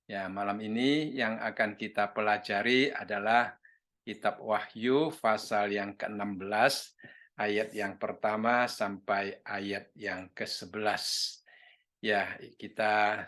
Ya, malam ini yang akan kita pelajari adalah Kitab Wahyu pasal yang ke-16, ayat yang pertama sampai ayat yang ke-11. Ya, kita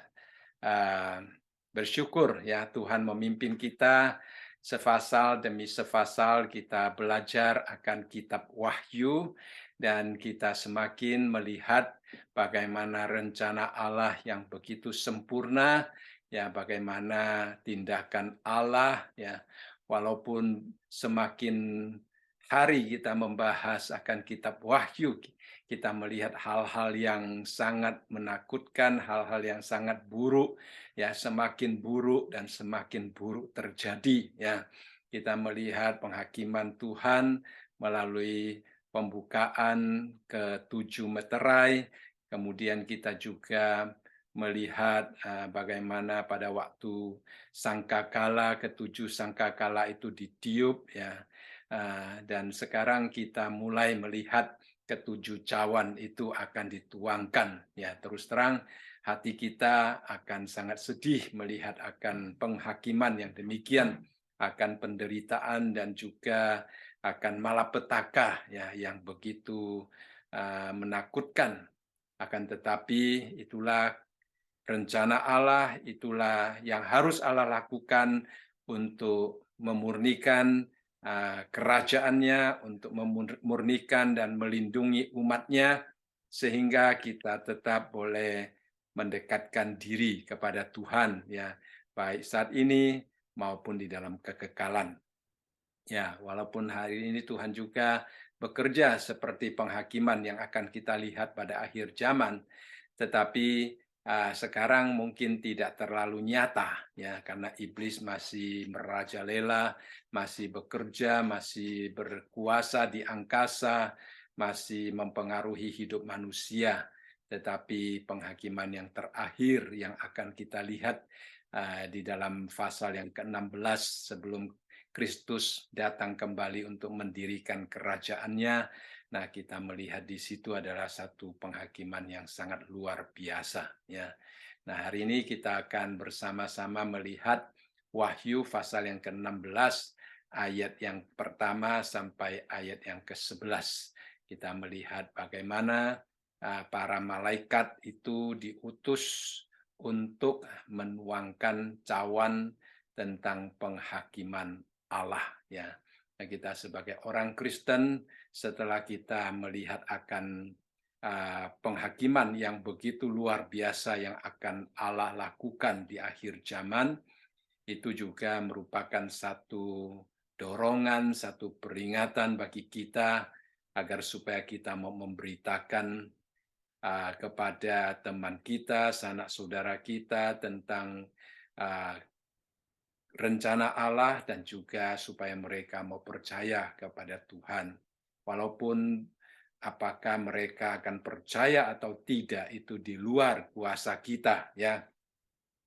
uh, bersyukur ya Tuhan memimpin kita sefasal demi sefasal kita belajar akan Kitab Wahyu dan kita semakin melihat bagaimana rencana Allah yang begitu sempurna, ya bagaimana tindakan Allah, ya walaupun semakin hari kita membahas akan Kitab Wahyu, kita melihat hal-hal yang sangat menakutkan, hal-hal yang sangat buruk, ya semakin buruk dan semakin buruk terjadi, ya. Kita melihat penghakiman Tuhan melalui pembukaan ke-7 meterai, kemudian kita juga melihat bagaimana pada waktu sangkakala, ke-7 sangkakala itu ditiup, ya. Dan sekarang kita mulai melihat ke-7 cawan itu akan dituangkan. Ya, terus terang hati kita akan sangat sedih melihat akan penghakiman yang demikian, akan penderitaan dan juga akan malapetaka ya yang begitu menakutkan. Akan tetapi itulah rencana Allah, itulah yang harus Allah lakukan untuk memurnikan kerajaannya, untuk memurnikan dan melindungi umatnya, sehingga kita tetap boleh mendekatkan diri kepada Tuhan, ya baik saat ini maupun di dalam kekekalan. Ya, walaupun hari ini Tuhan juga bekerja seperti penghakiman yang akan kita lihat pada akhir zaman, tetapi sekarang mungkin tidak terlalu nyata, ya, karena iblis masih merajalela, masih bekerja, masih berkuasa di angkasa, masih mempengaruhi hidup manusia. Tetapi penghakiman yang terakhir yang akan kita lihat di dalam pasal yang ke-16 sebelum Kristus datang kembali untuk mendirikan kerajaannya. Nah, kita melihat di situ adalah satu penghakiman yang sangat luar biasa. Ya. Nah, hari ini kita akan bersama-sama melihat Wahyu pasal yang ke-16, ayat yang pertama sampai ayat yang ke-11. Kita melihat bagaimana para malaikat itu diutus untuk menuangkan cawan tentang penghakiman Allah, ya. Nah, kita sebagai orang Kristen setelah kita melihat akan penghakiman yang begitu luar biasa yang akan Allah lakukan di akhir zaman, itu juga merupakan satu dorongan, satu peringatan bagi kita agar supaya kita mau memberitakan kepada teman kita, sanak saudara kita tentang uh, rencana Allah dan juga supaya mereka mau percaya kepada Tuhan. Walaupun apakah mereka akan percaya atau tidak itu di luar kuasa kita, ya.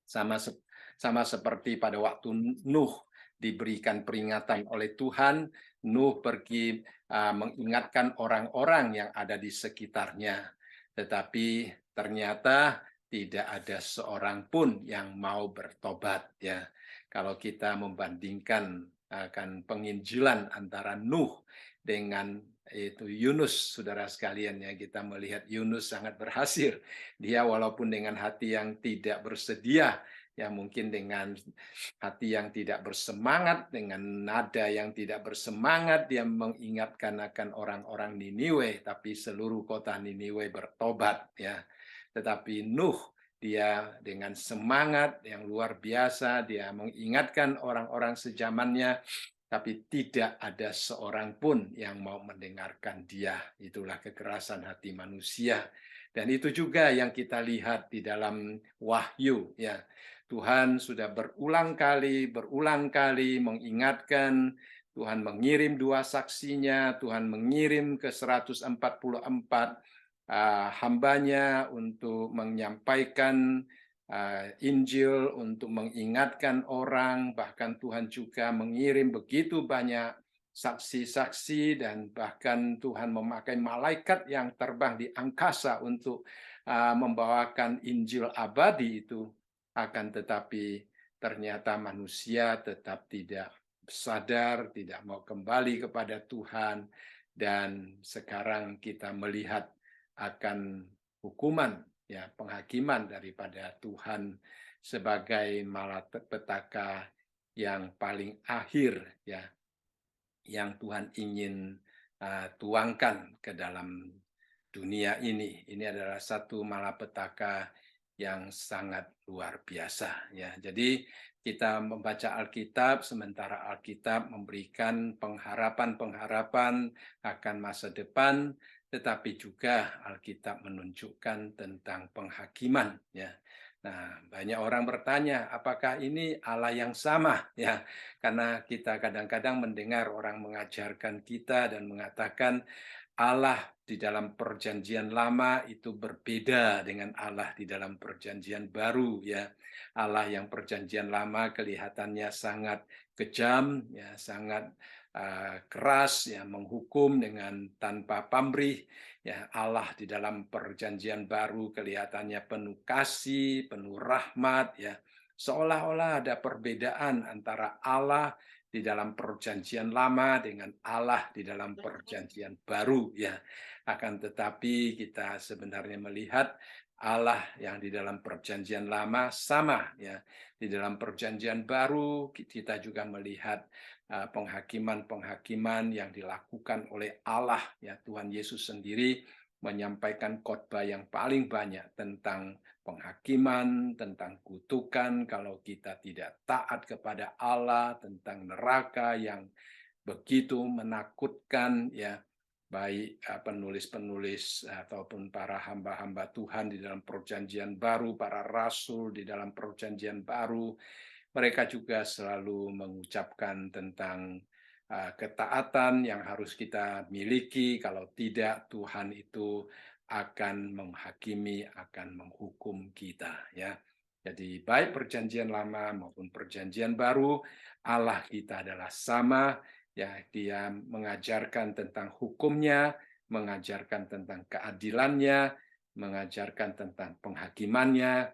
Sama seperti pada waktu Nuh diberikan peringatan oleh Tuhan, Nuh pergi mengingatkan orang-orang yang ada di sekitarnya. Tetapi ternyata tidak ada seorang pun yang mau bertobat, ya. Kalau kita membandingkan akan penginjilan antara Nuh dengan itu Yunus, saudara sekalian, ya, kita melihat Yunus sangat berhasil. Dia walaupun dengan hati yang tidak bersedia, ya mungkin dengan hati yang tidak bersemangat, dengan nada yang tidak bersemangat, dia mengingatkan akan orang-orang Niniwe, tapi seluruh kota Niniwe bertobat, ya. Tetapi Nuh, dia dengan semangat yang luar biasa, dia mengingatkan orang-orang sejamannya, tapi tidak ada seorang pun yang mau mendengarkan dia. Itulah kekerasan hati manusia. Dan itu juga yang kita lihat di dalam Wahyu, ya. Tuhan sudah berulang kali mengingatkan, Tuhan mengirim dua saksinya, Tuhan mengirim ke 144 hambanya untuk menyampaikan Injil, untuk mengingatkan orang, bahkan Tuhan juga mengirim begitu banyak saksi-saksi, dan bahkan Tuhan memakai malaikat yang terbang di angkasa untuk membawakan Injil abadi itu. Akan tetapi ternyata manusia tetap tidak sadar, tidak mau kembali kepada Tuhan, dan sekarang kita melihat akan hukuman, ya, penghakiman daripada Tuhan sebagai malapetaka yang paling akhir, ya, yang Tuhan ingin tuangkan ke dalam dunia ini. Ini adalah satu malapetaka yang sangat luar biasa, ya. Jadi kita membaca Alkitab, sementara Alkitab memberikan pengharapan-pengharapan akan masa depan, tetapi juga Alkitab menunjukkan tentang penghakiman, ya. Nah, banyak orang bertanya, apakah ini Allah yang sama, ya? Karena kita kadang-kadang mendengar orang mengajarkan kita dan mengatakan Allah di dalam perjanjian lama itu berbeda dengan Allah di dalam perjanjian baru, ya. Allah yang perjanjian lama kelihatannya sangat kejam, ya, sangat keras, ya, menghukum dengan tanpa pamrih. Ya, Allah di dalam perjanjian baru kelihatannya penuh kasih, penuh rahmat, ya. Seolah-olah ada perbedaan antara Allah di dalam perjanjian lama dengan Allah di dalam perjanjian baru, ya. Akan tetapi kita sebenarnya melihat Allah yang di dalam perjanjian lama sama, ya. Di dalam perjanjian baru kita juga melihat penghakiman-penghakiman yang dilakukan oleh Allah, ya. Tuhan Yesus sendiri menyampaikan khotbah yang paling banyak tentang penghakiman, tentang kutukan kalau kita tidak taat kepada Allah, tentang neraka yang begitu menakutkan, ya. Baik penulis-penulis ataupun para hamba-hamba Tuhan di dalam perjanjian baru, para rasul di dalam perjanjian baru, mereka juga selalu mengucapkan tentang ketaatan yang harus kita miliki, kalau tidak Tuhan itu akan menghakimi, akan menghukum kita, ya. Jadi baik perjanjian lama maupun perjanjian baru, Allah kita adalah sama, ya. Dia mengajarkan tentang hukumnya, mengajarkan tentang keadilannya, mengajarkan tentang penghakimannya,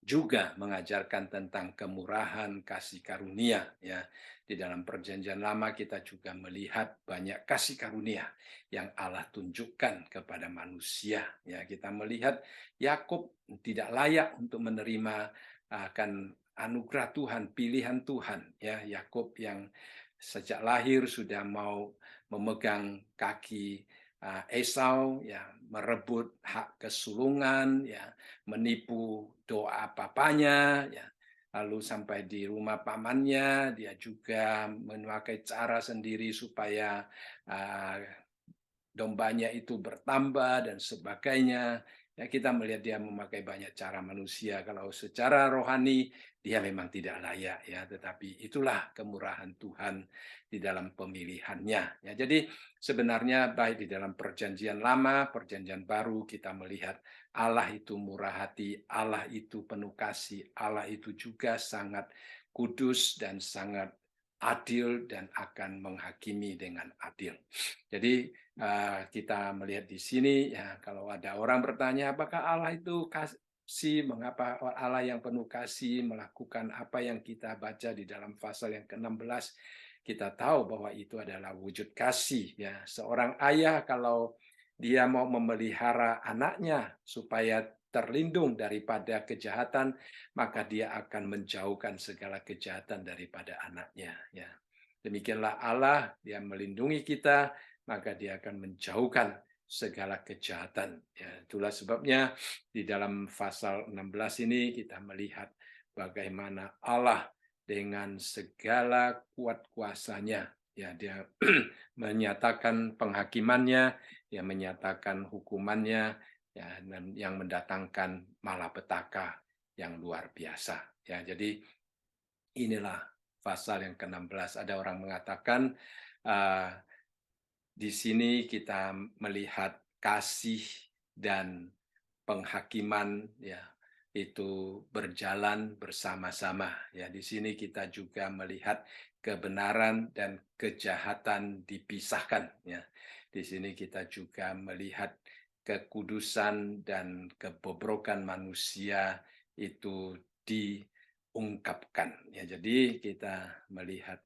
juga mengajarkan tentang kemurahan kasih karunia, ya. Di dalam perjanjian lama kita juga melihat banyak kasih karunia yang Allah tunjukkan kepada manusia, ya. Kita melihat Yakub tidak layak untuk menerima akan anugerah Tuhan, pilihan Tuhan, ya. Yakub yang sejak lahir sudah mau memegang kaki Esau, ya, merebut hak kesulungan, ya, menipu doa papanya, ya. Lalu sampai di rumah pamannya, dia juga memakai cara sendiri supaya uh, dombanya itu bertambah dan sebagainya. Ya, kita melihat dia memakai banyak cara manusia. Kalau secara rohani dia memang tidak layak, ya, tetapi itulah kemurahan Tuhan di dalam pemilihannya. Ya, jadi sebenarnya baik di dalam perjanjian lama, perjanjian baru kita melihat Allah itu murah hati, Allah itu penuh kasih, Allah itu juga sangat kudus dan sangat adil dan akan menghakimi dengan adil. Jadi kita melihat di sini, ya, kalau ada orang bertanya apakah Allah itu kasih, mengapa Allah yang penuh kasih melakukan apa yang kita baca di dalam pasal yang ke-16, kita tahu bahwa itu adalah wujud kasih, ya. Seorang ayah kalau dia mau memelihara anaknya supaya terlindung daripada kejahatan, maka dia akan menjauhkan segala kejahatan daripada anaknya, ya. Demikianlah Allah, dia melindungi kita, maka dia akan menjauhkan segala kejahatan. Ya, itulah sebabnya di dalam pasal 16 ini kita melihat bagaimana Allah dengan segala kuat kuasanya, ya, dia menyatakan penghakimannya, ya, menyatakan hukumannya, ya, dan yang mendatangkan malapetaka yang luar biasa. Ya, jadi inilah pasal yang ke-16. Ada orang mengatakan di sini kita melihat kasih dan penghakiman, ya, itu berjalan bersama-sama, ya. Di sini kita juga melihat kebenaran dan kejahatan dipisahkan, ya. Di sini kita juga melihat kekudusan dan kebobrokan manusia itu ungkapkan. Ya, jadi kita melihat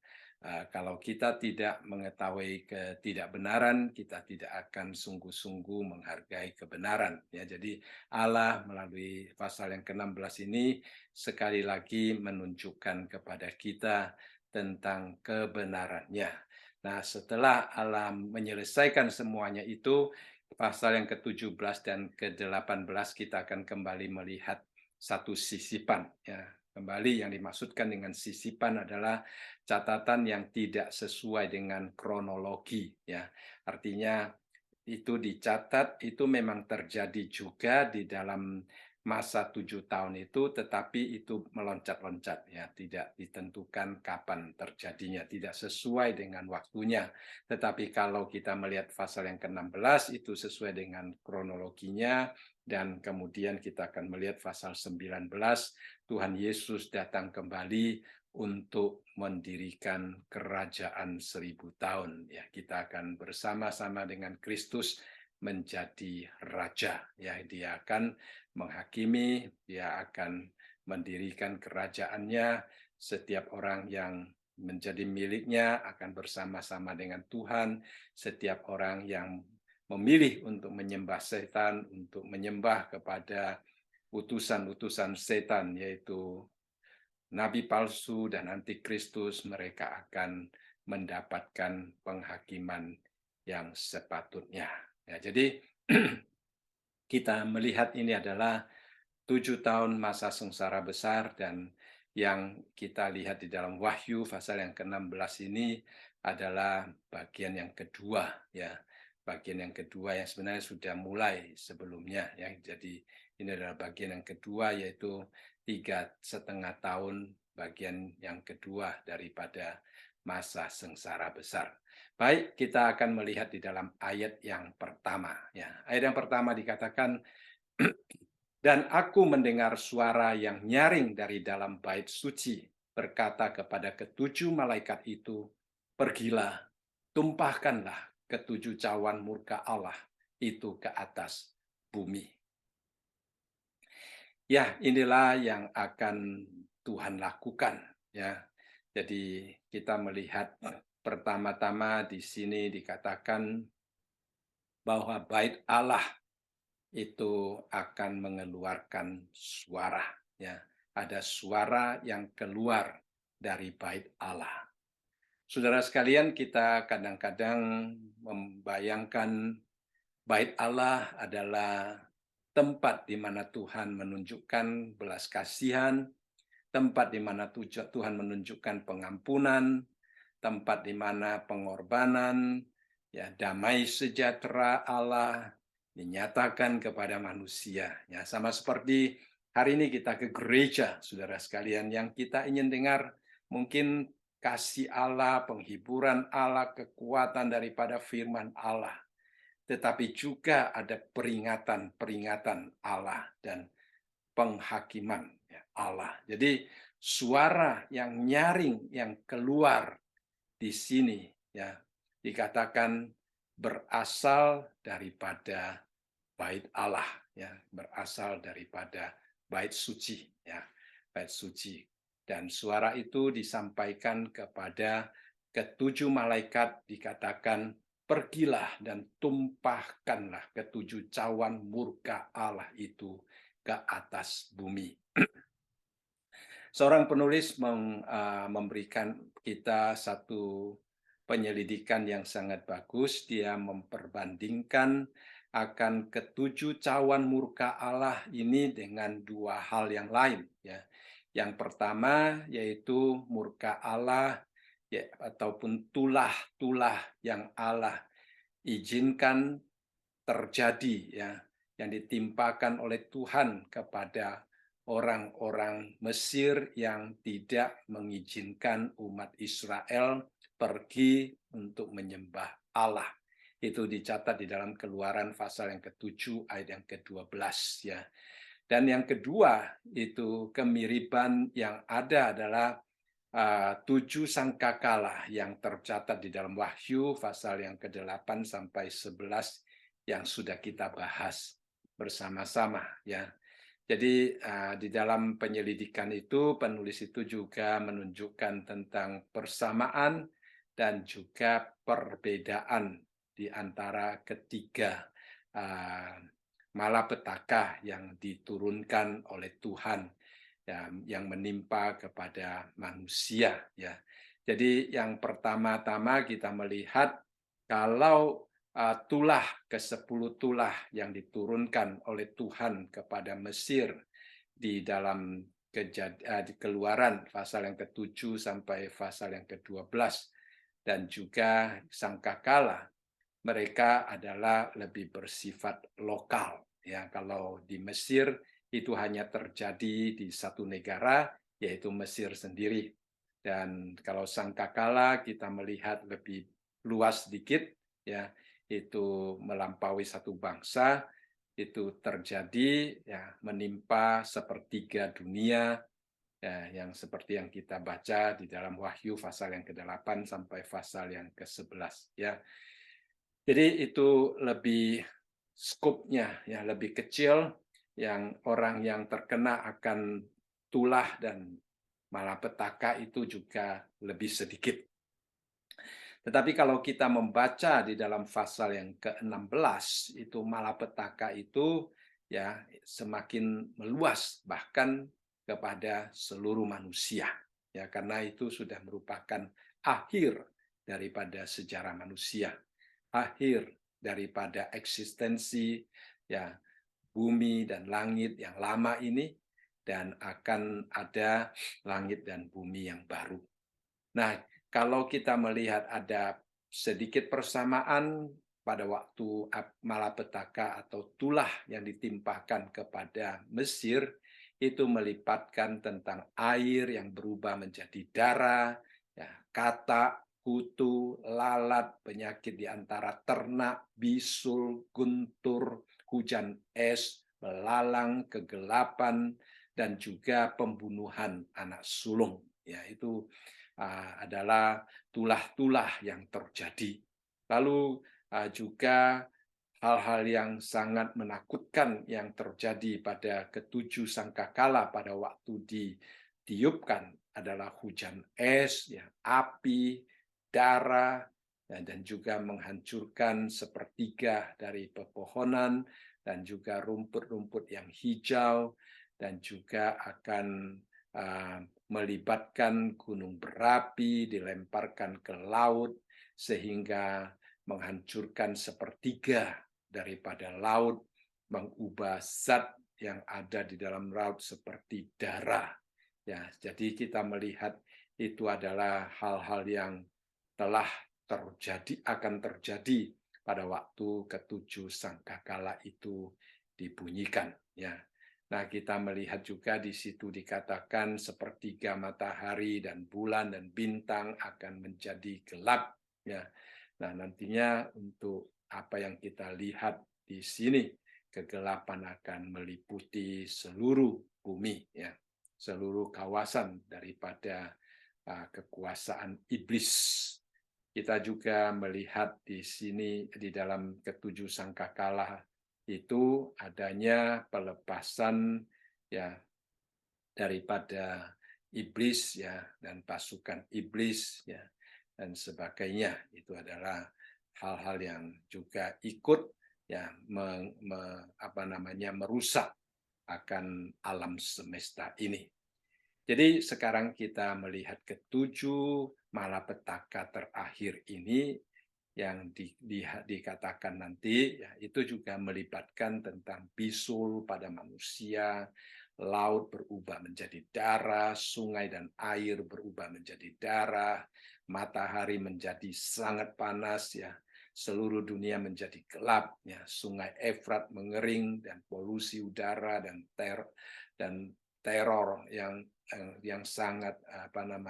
kalau kita tidak mengetahui ketidakbenaran, kita tidak akan sungguh-sungguh menghargai kebenaran. Ya, jadi Allah melalui pasal yang ke-16 ini sekali lagi menunjukkan kepada kita tentang kebenarannya. Nah, setelah Allah menyelesaikan semuanya itu, pasal yang ke-17 dan ke-18 kita akan kembali melihat satu sisipan, ya. Kembali yang dimaksudkan dengan sisipan adalah catatan yang tidak sesuai dengan kronologi, ya. Artinya itu dicatat, itu memang terjadi juga di dalam masa 7 tahun itu, tetapi itu meloncat-loncat, ya, tidak ditentukan kapan terjadinya, tidak sesuai dengan waktunya. Tetapi kalau kita melihat pasal yang ke-16 itu sesuai dengan kronologinya, dan kemudian kita akan melihat pasal 19, Tuhan Yesus datang kembali untuk mendirikan kerajaan 1000 tahun. Ya, kita akan bersama-sama dengan Kristus menjadi raja. Ya, dia akan menghakimi, dia akan mendirikan kerajaannya. Setiap orang yang menjadi miliknya akan bersama-sama dengan Tuhan. Setiap orang yang memilih untuk menyembah setan, untuk menyembah kepada utusan-utusan setan, yaitu nabi palsu dan antikristus, mereka akan mendapatkan penghakiman yang sepatutnya. Ya, jadi kita melihat ini adalah 7 tahun masa sengsara besar, dan yang kita lihat di dalam Wahyu pasal yang ke-16 ini adalah bagian yang kedua, ya. Bagian yang kedua yang sebenarnya sudah mulai sebelumnya, ya. Jadi ini adalah bagian yang kedua, yaitu 3,5 tahun, bagian yang kedua daripada masa sengsara besar. Baik, kita akan melihat di dalam ayat yang pertama, ya. Ayat yang pertama dikatakan, dan aku mendengar suara yang nyaring dari dalam bait suci, berkata kepada ketujuh malaikat itu, pergilah, tumpahkanlah ketujuh cawan murka Allah itu ke atas bumi. Ya, inilah yang akan Tuhan lakukan, ya. Jadi kita melihat pertama-tama di sini dikatakan bahwa bait Allah itu akan mengeluarkan suara, ya. Ada suara yang keluar dari bait Allah. Saudara sekalian, kita kadang-kadang membayangkan bait Allah adalah tempat di mana Tuhan menunjukkan belas kasihan, tempat di mana Tuhan menunjukkan pengampunan, tempat di mana pengorbanan, ya, damai sejahtera Allah dinyatakan kepada manusia. Ya, sama seperti hari ini kita ke gereja, saudara sekalian, yang kita ingin dengar mungkin kasih Allah, penghiburan Allah, kekuatan daripada firman Allah. Tetapi juga ada peringatan-peringatan Allah dan penghakiman, ya, Allah. Jadi suara yang nyaring yang keluar di sini, ya, dikatakan berasal daripada bait Allah, ya, berasal daripada bait suci, ya, bait suci. Dan suara itu disampaikan kepada ketujuh malaikat, dikatakan pergilah dan tumpahkanlah ketujuh cawan murka Allah itu ke atas bumi. Seorang penulis memberikan kita satu penyelidikan yang sangat bagus. Dia memperbandingkan akan ketujuh cawan murka Allah ini dengan dua hal yang lain, ya. Yang pertama yaitu murka Allah, ya, ataupun tulah-tulah yang Allah izinkan terjadi, ya, yang ditimpakan oleh Tuhan kepada orang-orang Mesir yang tidak mengizinkan umat Israel pergi untuk menyembah Allah. Itu dicatat di dalam Keluaran pasal yang ke-7 ayat yang ke-12, ya. Dan yang kedua itu kemiripan yang ada adalah 7 sangkakala yang tercatat di dalam Wahyu pasal yang ke-8 sampai 11 yang sudah kita bahas bersama-sama, ya. Jadi, di dalam penyelidikan itu, penulis itu juga menunjukkan tentang persamaan dan juga perbedaan di antara ketiga, eee, malapetaka yang diturunkan oleh Tuhan, yang menimpa kepada manusia, ya. Jadi yang pertama-tama kita melihat kalau tulah ke-10 tulah yang diturunkan oleh Tuhan kepada Mesir di dalam di Keluaran pasal yang ke-7 sampai pasal yang ke-12 dan juga sangkakala, mereka adalah lebih bersifat lokal. Ya, kalau di Mesir itu hanya terjadi di satu negara, yaitu Mesir sendiri. Dan kalau sangkakala kita melihat lebih luas sedikit, ya, itu melampaui satu bangsa, itu terjadi ya menimpa sepertiga dunia, ya, yang seperti yang kita baca di dalam Wahyu pasal yang ke-8 sampai pasal yang ke-11, ya. Jadi itu lebih skopnya ya lebih kecil, yang orang yang terkena akan tulah dan malapetaka itu juga lebih sedikit. Tetapi kalau kita membaca di dalam pasal yang ke-16, itu malapetaka itu ya semakin meluas bahkan kepada seluruh manusia. Ya, karena itu sudah merupakan akhir daripada sejarah manusia, akhir daripada eksistensi ya bumi dan langit yang lama ini, dan akan ada langit dan bumi yang baru. Nah, kalau kita melihat ada sedikit persamaan pada waktu malapetaka atau tulah yang ditimpakan kepada Mesir, itu melibatkan tentang air yang berubah menjadi darah, ya, katak, kutu, lalat, penyakit di antara ternak, bisul, guntur, hujan es, belalang, kegelapan, dan juga pembunuhan anak sulung. Ya, itu adalah tulah-tulah yang terjadi. Lalu juga hal-hal yang sangat menakutkan yang terjadi pada ketujuh sangkakala pada waktu ditiupkan adalah hujan es, ya, api, darah, dan juga menghancurkan sepertiga dari pepohonan dan juga rumput-rumput yang hijau, dan juga akan melibatkan gunung berapi, dilemparkan ke laut, sehingga menghancurkan sepertiga daripada laut, mengubah zat yang ada di dalam laut seperti darah. Ya, jadi kita melihat itu adalah hal-hal yang telah terjadi, akan terjadi pada waktu ketujuh sangkakala itu dibunyikan. Ya, nah, kita melihat juga di situ dikatakan sepertiga matahari dan bulan dan bintang akan menjadi gelap. Ya, nah nantinya untuk apa yang kita lihat di sini, kegelapan akan meliputi seluruh bumi, ya, seluruh kawasan daripada kekuasaan iblis. Kita juga melihat di sini di dalam ketujuh sangkakala itu adanya pelepasan ya daripada iblis, ya, dan pasukan iblis, ya, dan sebagainya. Itu adalah hal-hal yang juga ikut ya merusak akan alam semesta ini. Jadi sekarang kita melihat ketujuh malapetaka terakhir ini yang dikatakan nanti, ya, itu juga melibatkan tentang bisul pada manusia, laut berubah menjadi darah, sungai dan air berubah menjadi darah, matahari menjadi sangat panas, ya, seluruh dunia menjadi gelap, ya, sungai Efrat mengering, dan polusi udara dan teror yang sangat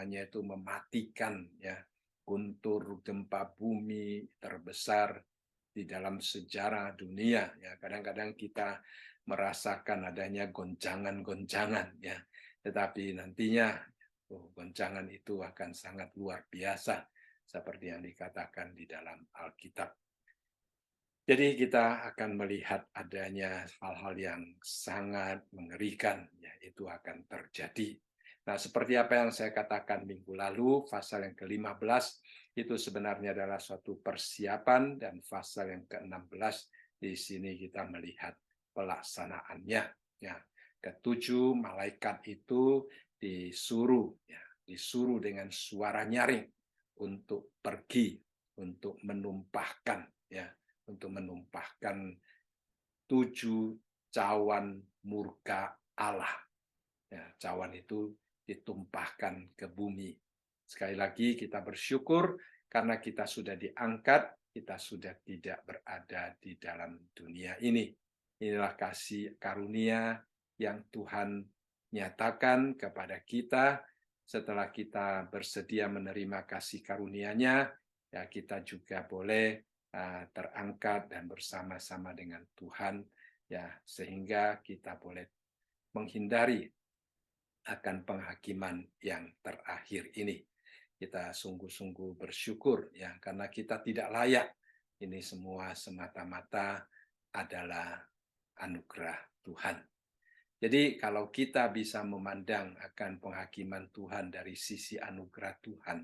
itu mematikan, ya, guntur gempa bumi terbesar di dalam sejarah dunia, ya. Kadang-kadang kita merasakan adanya goncangan-goncangan, ya, tetapi nantinya goncangan itu akan sangat luar biasa seperti yang dikatakan di dalam Alkitab. Jadi kita akan melihat adanya hal-hal yang sangat mengerikan, ya itu akan terjadi. Nah, seperti apa yang saya katakan minggu lalu, pasal yang ke-15 itu sebenarnya adalah suatu persiapan, dan pasal yang ke-16 di sini kita melihat pelaksanaannya. Ya, ketujuh malaikat itu disuruh, ya, disuruh dengan suara nyaring untuk pergi, untuk menumpahkan, ya, untuk menumpahkan 7 cawan murka Allah. Ya, cawan itu ditumpahkan ke bumi. Sekali lagi kita bersyukur karena kita sudah diangkat, kita sudah tidak berada di dalam dunia ini. Inilah kasih karunia yang Tuhan nyatakan kepada kita setelah kita bersedia menerima kasih karunia-Nya, ya kita juga boleh terangkat dan bersama-sama dengan Tuhan, ya sehingga kita boleh menghindari akan penghakiman yang terakhir ini. Kita sungguh-sungguh bersyukur, ya karena kita tidak layak. Ini semua semata-mata adalah anugerah Tuhan. Jadi kalau kita bisa memandang akan penghakiman Tuhan dari sisi anugerah Tuhan,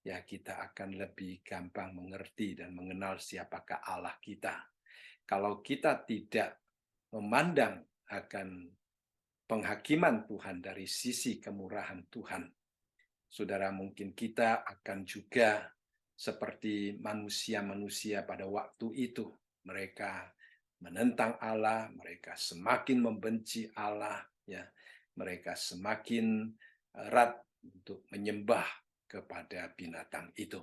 ya kita akan lebih gampang mengerti dan mengenal siapakah Allah kita. Kalau kita tidak memandang akan penghakiman Tuhan dari sisi kemurahan Tuhan, saudara, mungkin kita akan juga seperti manusia-manusia pada waktu itu. Mereka menentang Allah, mereka semakin membenci Allah, ya. Mereka semakin erat untuk menyembah kepada binatang itu.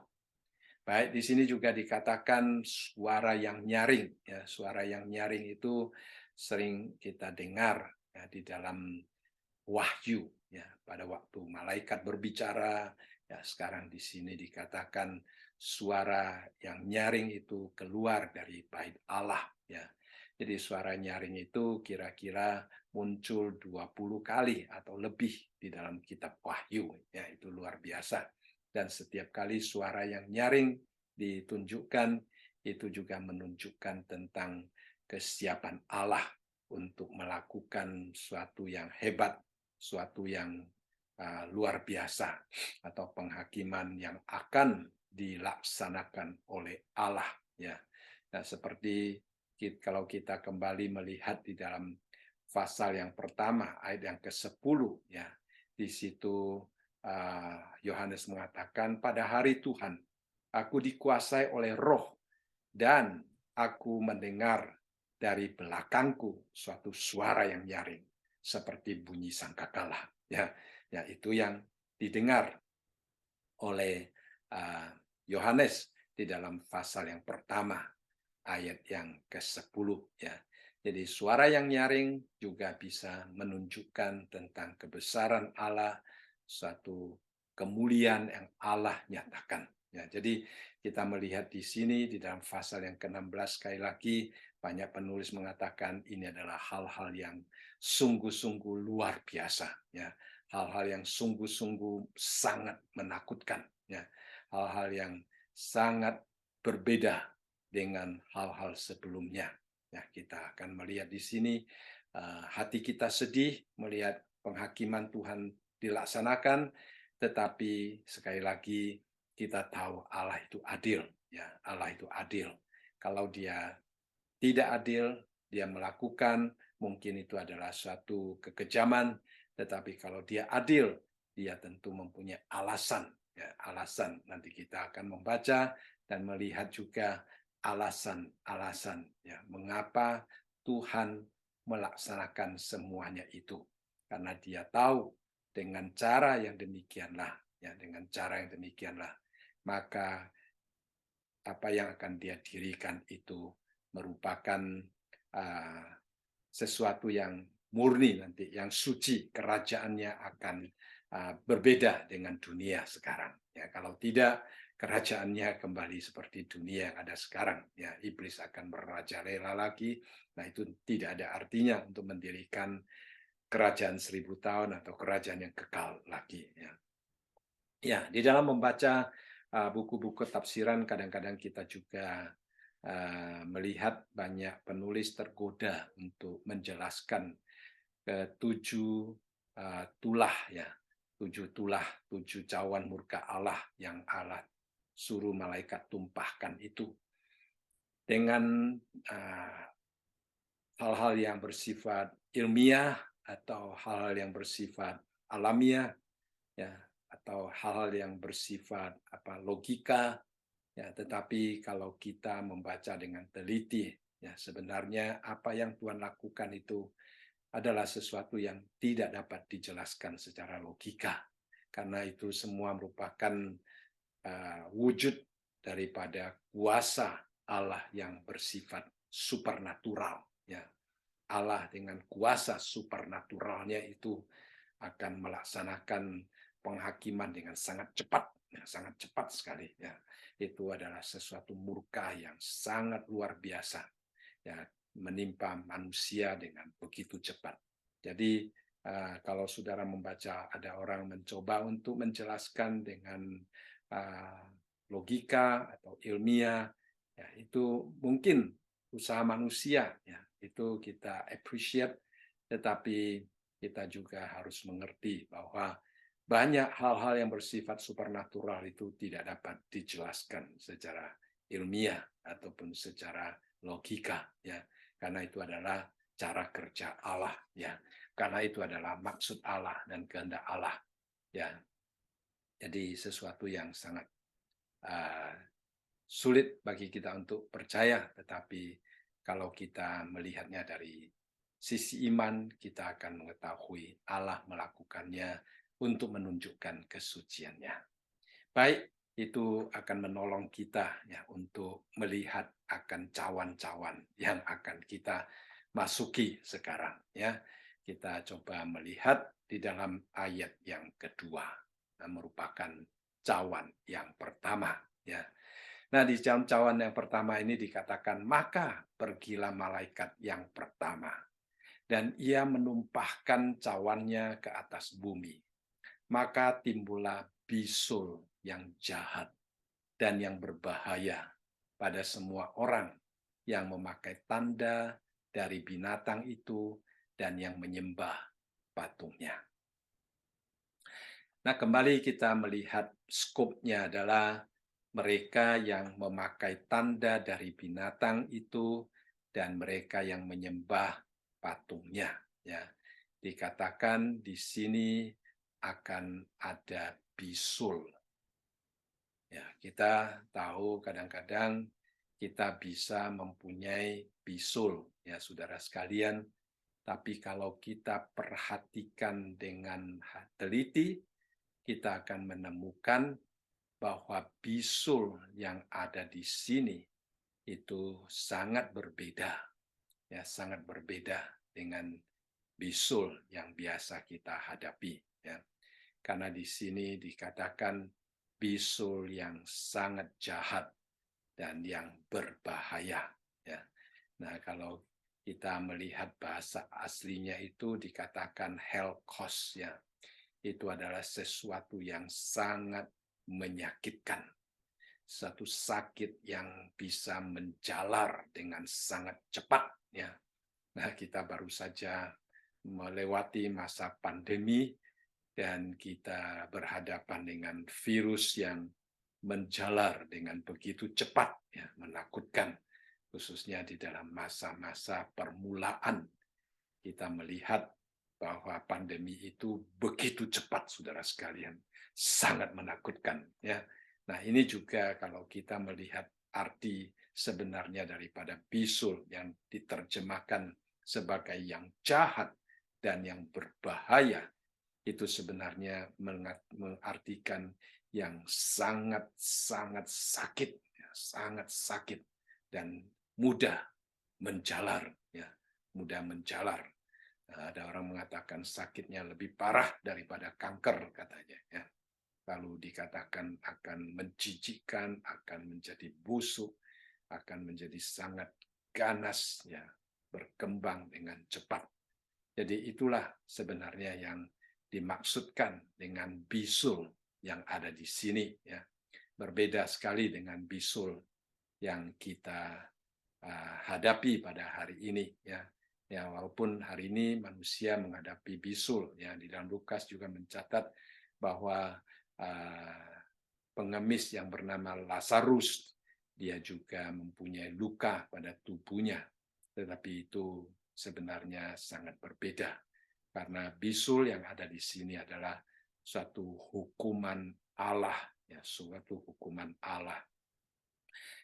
Baik, di sini juga dikatakan suara yang nyaring, ya. Suara yang nyaring itu sering kita dengar, ya, di dalam Wahyu, ya, pada waktu malaikat berbicara, ya sekarang di sini dikatakan suara yang nyaring itu keluar dari bait Allah, ya. Jadi suara nyaring itu kira-kira muncul 20 kali atau lebih di dalam kitab Wahyu, ya itu luar biasa. Dan setiap kali suara yang nyaring ditunjukkan, itu juga menunjukkan tentang kesiapan Allah untuk melakukan suatu yang hebat, suatu yang luar biasa, atau penghakiman yang akan dilaksanakan oleh Allah, ya. Nah, seperti kalau kita kembali melihat di dalam pasal yang pertama ayat yang ke-10, ya. Di situ Yohanes mengatakan, pada hari Tuhan aku dikuasai oleh Roh, dan aku mendengar dari belakangku suatu suara yang nyaring seperti bunyi sangkakala, ya. Ya itu yang didengar oleh Yohanes di dalam pasal yang pertama ayat yang ke-10, ya. Jadi suara yang nyaring juga bisa menunjukkan tentang kebesaran Allah, suatu kemuliaan yang Allah nyatakan. Ya, jadi kita melihat di sini di dalam pasal yang ke-16, sekali lagi banyak penulis mengatakan ini adalah hal-hal yang sungguh-sungguh luar biasa, ya. Hal-hal yang sungguh-sungguh sangat menakutkan, ya. Hal-hal yang sangat berbeda dengan hal-hal sebelumnya. Ya, kita akan melihat di sini hati kita sedih melihat penghakiman Tuhan dilaksanakan, tetapi sekali lagi kita tahu Allah itu adil, ya. Allah itu adil. Kalau Dia tidak adil, Dia melakukan, mungkin itu adalah suatu kekejaman, tetapi kalau Dia adil, Dia tentu mempunyai alasan, ya, alasan. Nanti kita akan membaca dan melihat juga alasan-alasan, ya, mengapa Tuhan melaksanakan semuanya itu. Karena Dia tahu dengan cara yang demikianlah, ya, dengan cara yang demikianlah, maka apa yang akan Dia dirikan itu merupakan uh, sesuatu yang murni nanti, yang suci. Kerajaannya akan berbeda dengan dunia sekarang. Ya, kalau tidak, kerajaannya kembali seperti dunia yang ada sekarang. Ya, iblis akan merajalela lagi. Nah, itu tidak ada artinya untuk mendirikan kerajaan 1000 tahun atau kerajaan yang kekal lagi. Ya, ya di dalam membaca buku-buku tafsiran kadang-kadang kita juga melihat banyak penulis tergoda untuk menjelaskan ketujuh tulah ya, tujuh tulah, tujuh cawan murka Allah yang Allah suruh malaikat tumpahkan itu dengan uh, hal-hal yang bersifat ilmiah atau hal-hal yang bersifat alamiah ya, atau hal-hal yang bersifat logika ya. Tetapi kalau kita membaca dengan teliti ya, sebenarnya apa yang Tuhan lakukan itu adalah sesuatu yang tidak dapat dijelaskan secara logika, karena itu semua merupakan wujud daripada kuasa Allah yang bersifat supernatural ya. Allah dengan kuasa supernaturalnya itu akan melaksanakan penghakiman dengan sangat cepat, ya, sangat cepat sekali. Ya. Itu adalah sesuatu murka yang sangat luar biasa, ya, menimpa manusia dengan begitu cepat. Jadi kalau saudara membaca ada orang mencoba untuk menjelaskan dengan logika atau ilmiah, ya, itu mungkin usaha manusia, ya, itu kita appreciate, tetapi kita juga harus mengerti bahwa banyak hal-hal yang bersifat supernatural itu tidak dapat dijelaskan secara ilmiah ataupun secara logika ya, karena itu adalah cara kerja Allah ya, karena itu adalah maksud Allah dan kehendak Allah ya. Jadi sesuatu yang sangat uh, sulit bagi kita untuk percaya, tetapi kalau kita melihatnya dari sisi iman, kita akan mengetahui Allah melakukannya untuk menunjukkan kesuciannya. Baik, itu akan menolong kita ya untuk melihat akan cawan-cawan yang akan kita masuki sekarang ya. Kita coba melihat di dalam ayat yang kedua, merupakan cawan yang pertama ya. Nah, di dalam cawan yang pertama ini dikatakan, maka pergilah malaikat yang pertama, dan ia menumpahkan cawannya ke atas bumi. Maka timbullah bisul yang jahat dan yang berbahaya pada semua orang yang memakai tanda dari binatang itu dan yang menyembah patungnya. Nah, kembali kita melihat skopnya adalah mereka yang memakai tanda dari binatang itu dan mereka yang menyembah patungnya ya. Dikatakan di sini akan ada bisul. Ya, kita tahu kadang-kadang kita bisa mempunyai bisul ya saudara sekalian, tapi kalau kita perhatikan dengan teliti, kita akan menemukan bahwa bisul yang ada di sini itu sangat berbeda, ya sangat berbeda dengan bisul yang biasa kita hadapi, ya. Karena di sini dikatakan bisul yang sangat jahat dan yang berbahaya, ya. Nah, kalau kita melihat bahasa aslinya itu dikatakan helkos, ya. Itu adalah sesuatu yang sangat menyakitkan. Satu sakit yang bisa menjalar dengan sangat cepat ya. Nah, kita baru saja melewati masa pandemi dan kita berhadapan dengan virus yang menjalar dengan begitu cepat ya, menakutkan, khususnya di dalam masa-masa permulaan. Kita melihat bahwa pandemi itu begitu cepat, saudara sekalian, sangat menakutkan ya. Nah, ini juga kalau kita melihat arti sebenarnya daripada bisul yang diterjemahkan sebagai yang jahat dan yang berbahaya, itu sebenarnya mengartikan yang sangat-sangat sakit, ya, sangat sakit dan mudah menjalar, ya, mudah menjalar. Ada orang mengatakan sakitnya lebih parah daripada kanker katanya ya. Lalu dikatakan akan menjijikkan, akan menjadi busuk, akan menjadi sangat ganas ya, berkembang dengan cepat. Jadi itulah sebenarnya yang dimaksudkan dengan bisul yang ada di sini ya. Berbeda sekali dengan bisul yang kita hadapi pada hari ini, ya. Ya, walaupun hari ini manusia menghadapi bisul, ya, di dalam Lukas juga mencatat bahwa pengemis yang bernama Lazarus, dia juga mempunyai luka pada tubuhnya, tetapi itu sebenarnya sangat berbeda karena bisul yang ada di sini adalah suatu hukuman Allah, ya, suatu hukuman Allah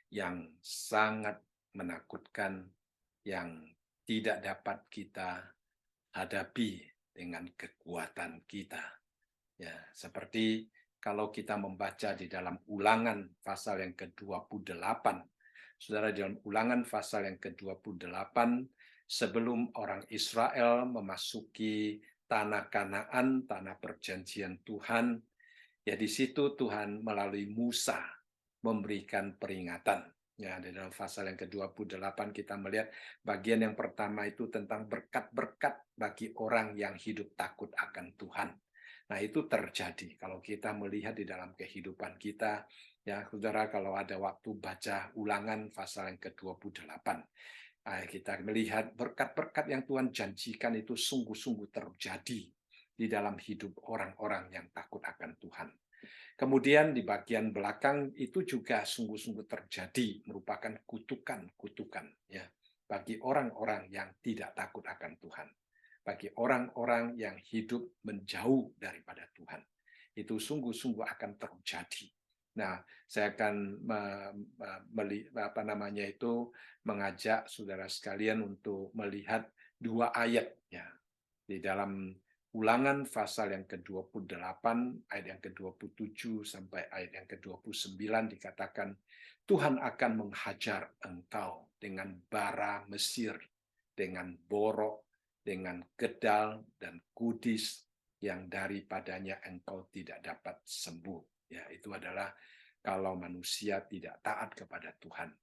yang sangat menakutkan, yang tidak dapat kita hadapi dengan kekuatan kita. Ya, seperti kalau kita membaca di dalam Ulangan pasal yang ke-28. Saudara, di dalam Ulangan pasal yang ke-28, sebelum orang Israel memasuki tanah Kanaan, tanah perjanjian Tuhan, ya di situ Tuhan melalui Musa memberikan peringatan. Ya, di dalam pasal yang ke-28 kita melihat bagian yang pertama itu tentang berkat-berkat bagi orang yang hidup takut akan Tuhan. Nah, itu terjadi kalau kita melihat di dalam kehidupan kita, ya saudara, kalau ada waktu baca Ulangan pasal yang ke-28, kita melihat berkat-berkat yang Tuhan janjikan itu sungguh-sungguh terjadi di dalam hidup orang-orang yang takut akan Tuhan. Kemudian di bagian belakang itu juga sungguh-sungguh terjadi, merupakan kutukan-kutukan, ya, bagi orang-orang yang tidak takut akan Tuhan, bagi orang-orang yang hidup menjauh daripada Tuhan. Itu sungguh-sungguh akan terjadi. Nah, saya akan mengajak saudara sekalian untuk melihat dua ayat, ya, di dalam Ulangan pasal yang ke-28, ayat yang ke-27 sampai ayat yang ke-29 dikatakan, Tuhan akan menghajar engkau dengan bara Mesir, dengan borok, dengan kedal dan kudis yang daripadanya engkau tidak dapat sembuh. Ya, itu adalah kalau manusia tidak taat kepada Tuhan.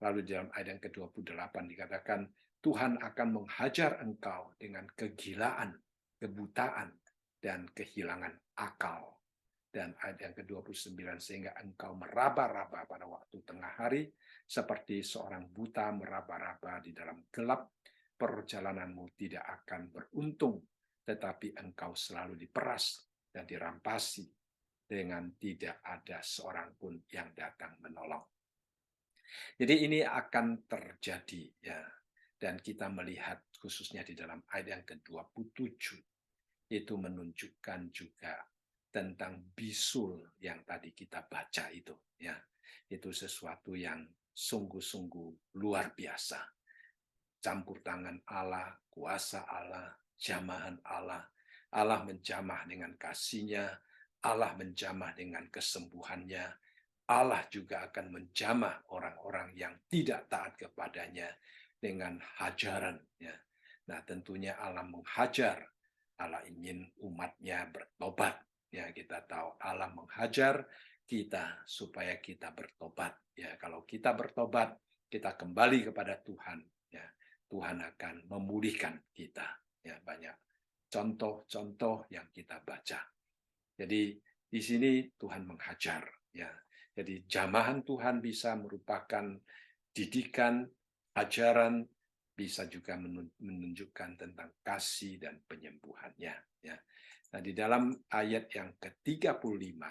Lalu dalam ayat yang ke-28 dikatakan, Tuhan akan menghajar engkau dengan kegilaan, kebutaan, dan kehilangan akal. Dan ayat yang ke-29, sehingga engkau meraba-raba pada waktu tengah hari, seperti seorang buta meraba-raba di dalam gelap, perjalananmu tidak akan beruntung, tetapi engkau selalu diperas dan dirampasi dengan tidak ada seorang pun yang datang menolong. Jadi ini akan terjadi, ya. Dan kita melihat khususnya di dalam ayat yang ke-27 itu menunjukkan juga tentang bisul yang tadi kita baca itu, ya. Itu sesuatu yang sungguh-sungguh luar biasa. Campur tangan Allah, kuasa Allah, jamahan Allah. Allah menjamah dengan kasih-Nya, Allah menjamah dengan kesembuhannya, Allah juga akan menjamah orang-orang yang tidak taat kepadanya dengan hajaran. Ya. Nah, tentunya Allah menghajar. Allah ingin umatnya bertobat. Ya, kita tahu Allah menghajar kita supaya kita bertobat. Ya, kalau kita bertobat, kita kembali kepada Tuhan. Ya, Tuhan akan memulihkan kita. Ya, banyak contoh-contoh yang kita baca. Jadi di sini Tuhan menghajar. Ya, jadi jamahan Tuhan bisa merupakan didikan, ajaran, bisa juga menunjukkan tentang kasih dan penyembuhannya. Ya. Nah, di dalam ayat yang ke-35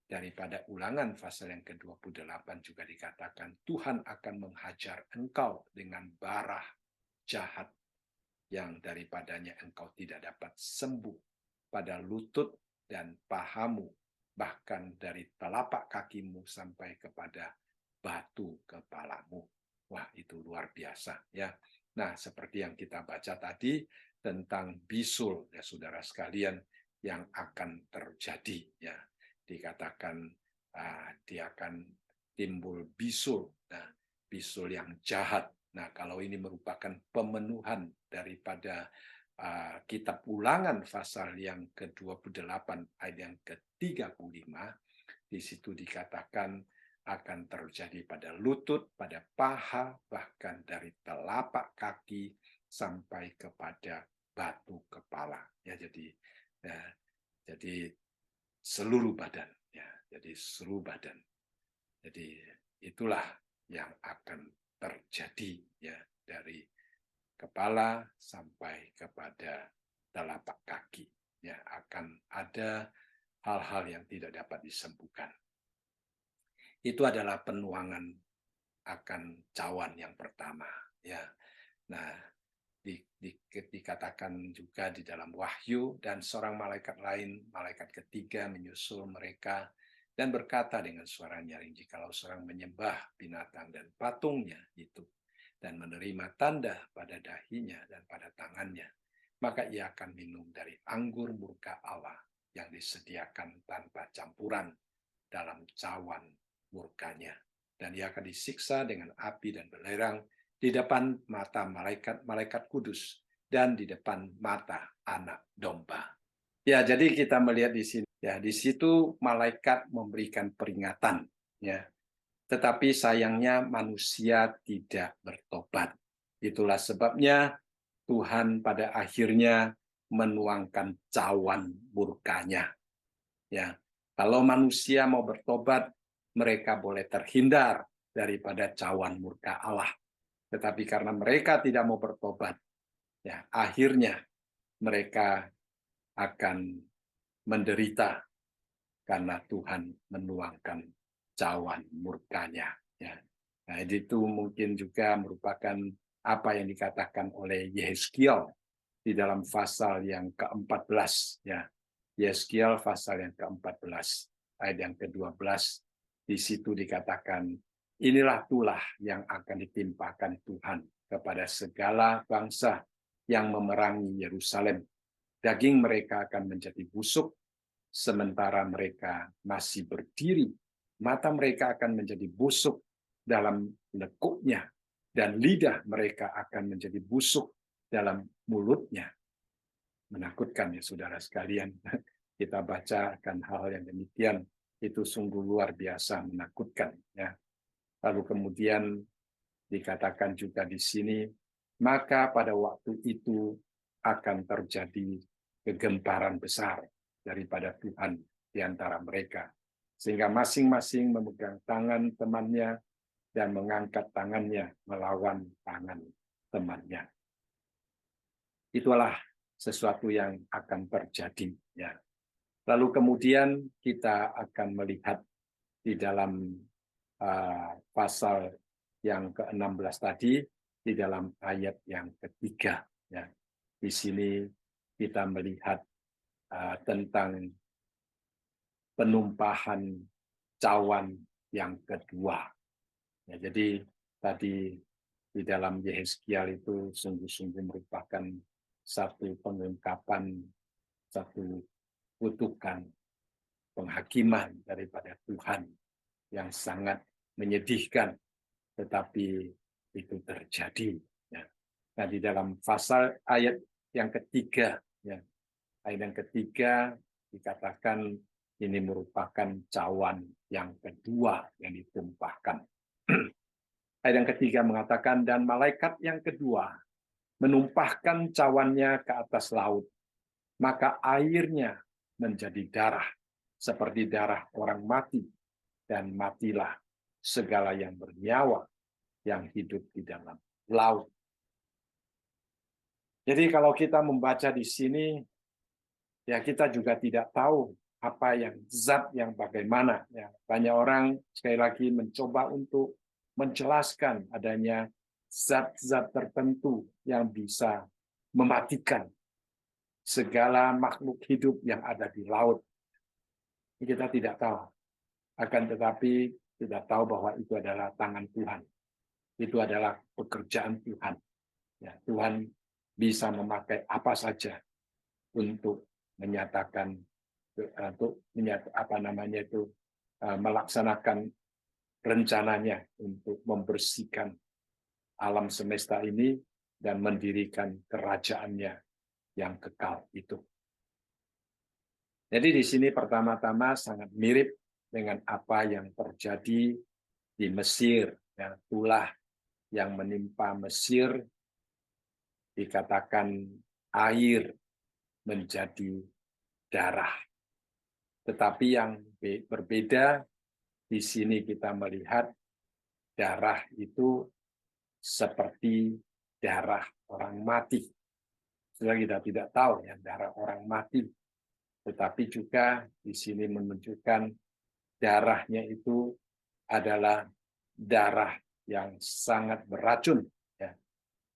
daripada Ulangan pasal yang ke-28 juga dikatakan, Tuhan akan menghajar engkau dengan bara jahat yang daripadanya engkau tidak dapat sembuh pada lutut dan pahamu, bahkan dari telapak kakimu sampai kepada batu kepalamu. Wah, itu luar biasa, ya. Nah, seperti yang kita baca tadi tentang bisul, ya saudara sekalian, yang akan terjadi, ya. Dikatakan dia akan timbul bisul, nah, bisul yang jahat. Nah, kalau ini merupakan pemenuhan daripada kitab Ulangan pasal yang ke-28 ayat yang ke-35, di situ dikatakan akan terjadi pada lutut, pada paha, bahkan dari telapak kaki sampai kepada batu kepala. Ya, jadi seluruh badan, ya. Jadi seluruh badan. Jadi itulah yang akan terjadi, ya, dari kepala sampai kepada telapak kaki, ya, akan ada hal-hal yang tidak dapat disembuhkan. Itu adalah penuangan akan cawan yang pertama, ya. Nah, dikatakan juga di dalam Wahyu, dan seorang malaikat lain, malaikat ketiga, menyusul mereka dan berkata dengan suara nyaring, jikalau seorang menyembah binatang dan patungnya itu dan menerima tanda pada dahinya dan pada tangannya, maka ia akan minum dari anggur murka Allah yang disediakan tanpa campuran dalam cawan murkanya. Dan ia akan disiksa dengan api dan belerang di depan mata malaikat-malaikat kudus dan di depan mata anak domba. Ya, jadi kita melihat di sini, ya, di situ malaikat memberikan peringatan, ya. Tetapi sayangnya manusia tidak bertobat. Itulah sebabnya Tuhan pada akhirnya menuangkan cawan murkanya. Ya, kalau manusia mau bertobat, mereka boleh terhindar daripada cawan murka Allah. Tetapi karena mereka tidak mau bertobat, ya, akhirnya mereka akan menderita karena Tuhan menuangkan cawan murkanya. Ya. Nah, itu mungkin juga merupakan apa yang dikatakan oleh Yehezkiel di dalam pasal yang ke-14. Ya. Yehezkiel pasal yang ke-14, ayat yang ke-12. Di situ dikatakan, inilah tulah yang akan ditimpakan Tuhan kepada segala bangsa yang memerangi Yerusalem. Daging mereka akan menjadi busuk, sementara mereka masih berdiri. Mata mereka akan menjadi busuk dalam lekuknya, dan lidah mereka akan menjadi busuk dalam mulutnya. Menakutkan, ya saudara sekalian. Kita baca akan hal yang demikian, itu sungguh luar biasa menakutkan. Ya. Lalu kemudian dikatakan juga di sini, maka pada waktu itu akan terjadi kegemparan besar daripada Tuhan di antara mereka. Sehingga masing-masing memegang tangan temannya dan mengangkat tangannya melawan tangan temannya. Itulah sesuatu yang akan terjadi. Ya. Lalu kemudian kita akan melihat di dalam pasal yang ke-16 tadi, di dalam ayat yang ketiga. Ya. Di sini kita melihat tentang penumpahan cawan yang kedua. Ya, jadi tadi di dalam Yehezkiel itu sungguh-sungguh merupakan satu pengungkapan, satu kutukan, penghakiman daripada Tuhan yang sangat menyedihkan, tetapi itu terjadi. Ya. Nah, di dalam pasal ayat yang ketiga, ya, ayat yang ketiga dikatakan ini merupakan cawan yang kedua yang ditumpahkan. Ayat yang ketiga mengatakan, dan malaikat yang kedua menumpahkan cawannya ke atas laut, maka airnya menjadi darah, seperti darah orang mati, dan matilah segala yang bernyawa yang hidup di dalam laut. Jadi kalau kita membaca di sini, ya kita juga tidak tahu apa yang zat yang bagaimana. Ya, banyak orang sekali lagi mencoba untuk menjelaskan adanya zat-zat tertentu yang bisa mematikan segala makhluk hidup yang ada di laut. Kita tidak tahu. Akan tetapi tidak tahu bahwa itu adalah tangan Tuhan. Itu adalah pekerjaan Tuhan. Ya, Tuhan bisa memakai apa saja untuk menyatakan, untuk melaksanakan rencananya untuk membersihkan alam semesta ini dan mendirikan kerajaannya yang kekal itu. Jadi di sini pertama-tama sangat mirip dengan apa yang terjadi di Mesir. Ya, tulah yang menimpa Mesir dikatakan air menjadi darah. Tetapi yang berbeda di sini kita melihat darah itu seperti darah orang mati. Sudah kita tidak tahu ya darah orang mati, tetapi juga di sini menunjukkan darahnya itu adalah darah yang sangat beracun. Ya.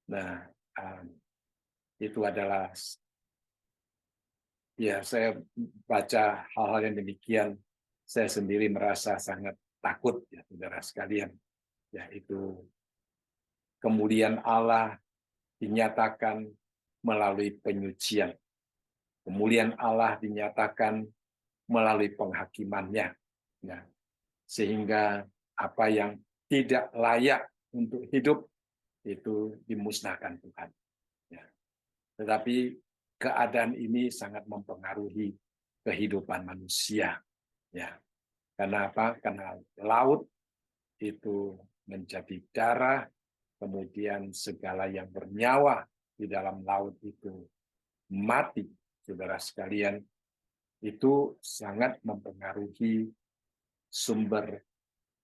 Nah, itu adalah ya saya baca hal-hal yang demikian, saya sendiri merasa sangat takut ya saudara sekalian. Yaitu kemuliaan Allah dinyatakan melalui penyucian. Kemuliaan Allah dinyatakan melalui penghakimannya. Nah, sehingga apa yang tidak layak untuk hidup itu dimusnahkan Tuhan. Ya. Tetapi keadaan ini sangat mempengaruhi kehidupan manusia. Ya. Karena apa? Karena laut itu menjadi darah, kemudian segala yang bernyawa di dalam laut itu mati. Saudara sekalian, itu sangat mempengaruhi sumber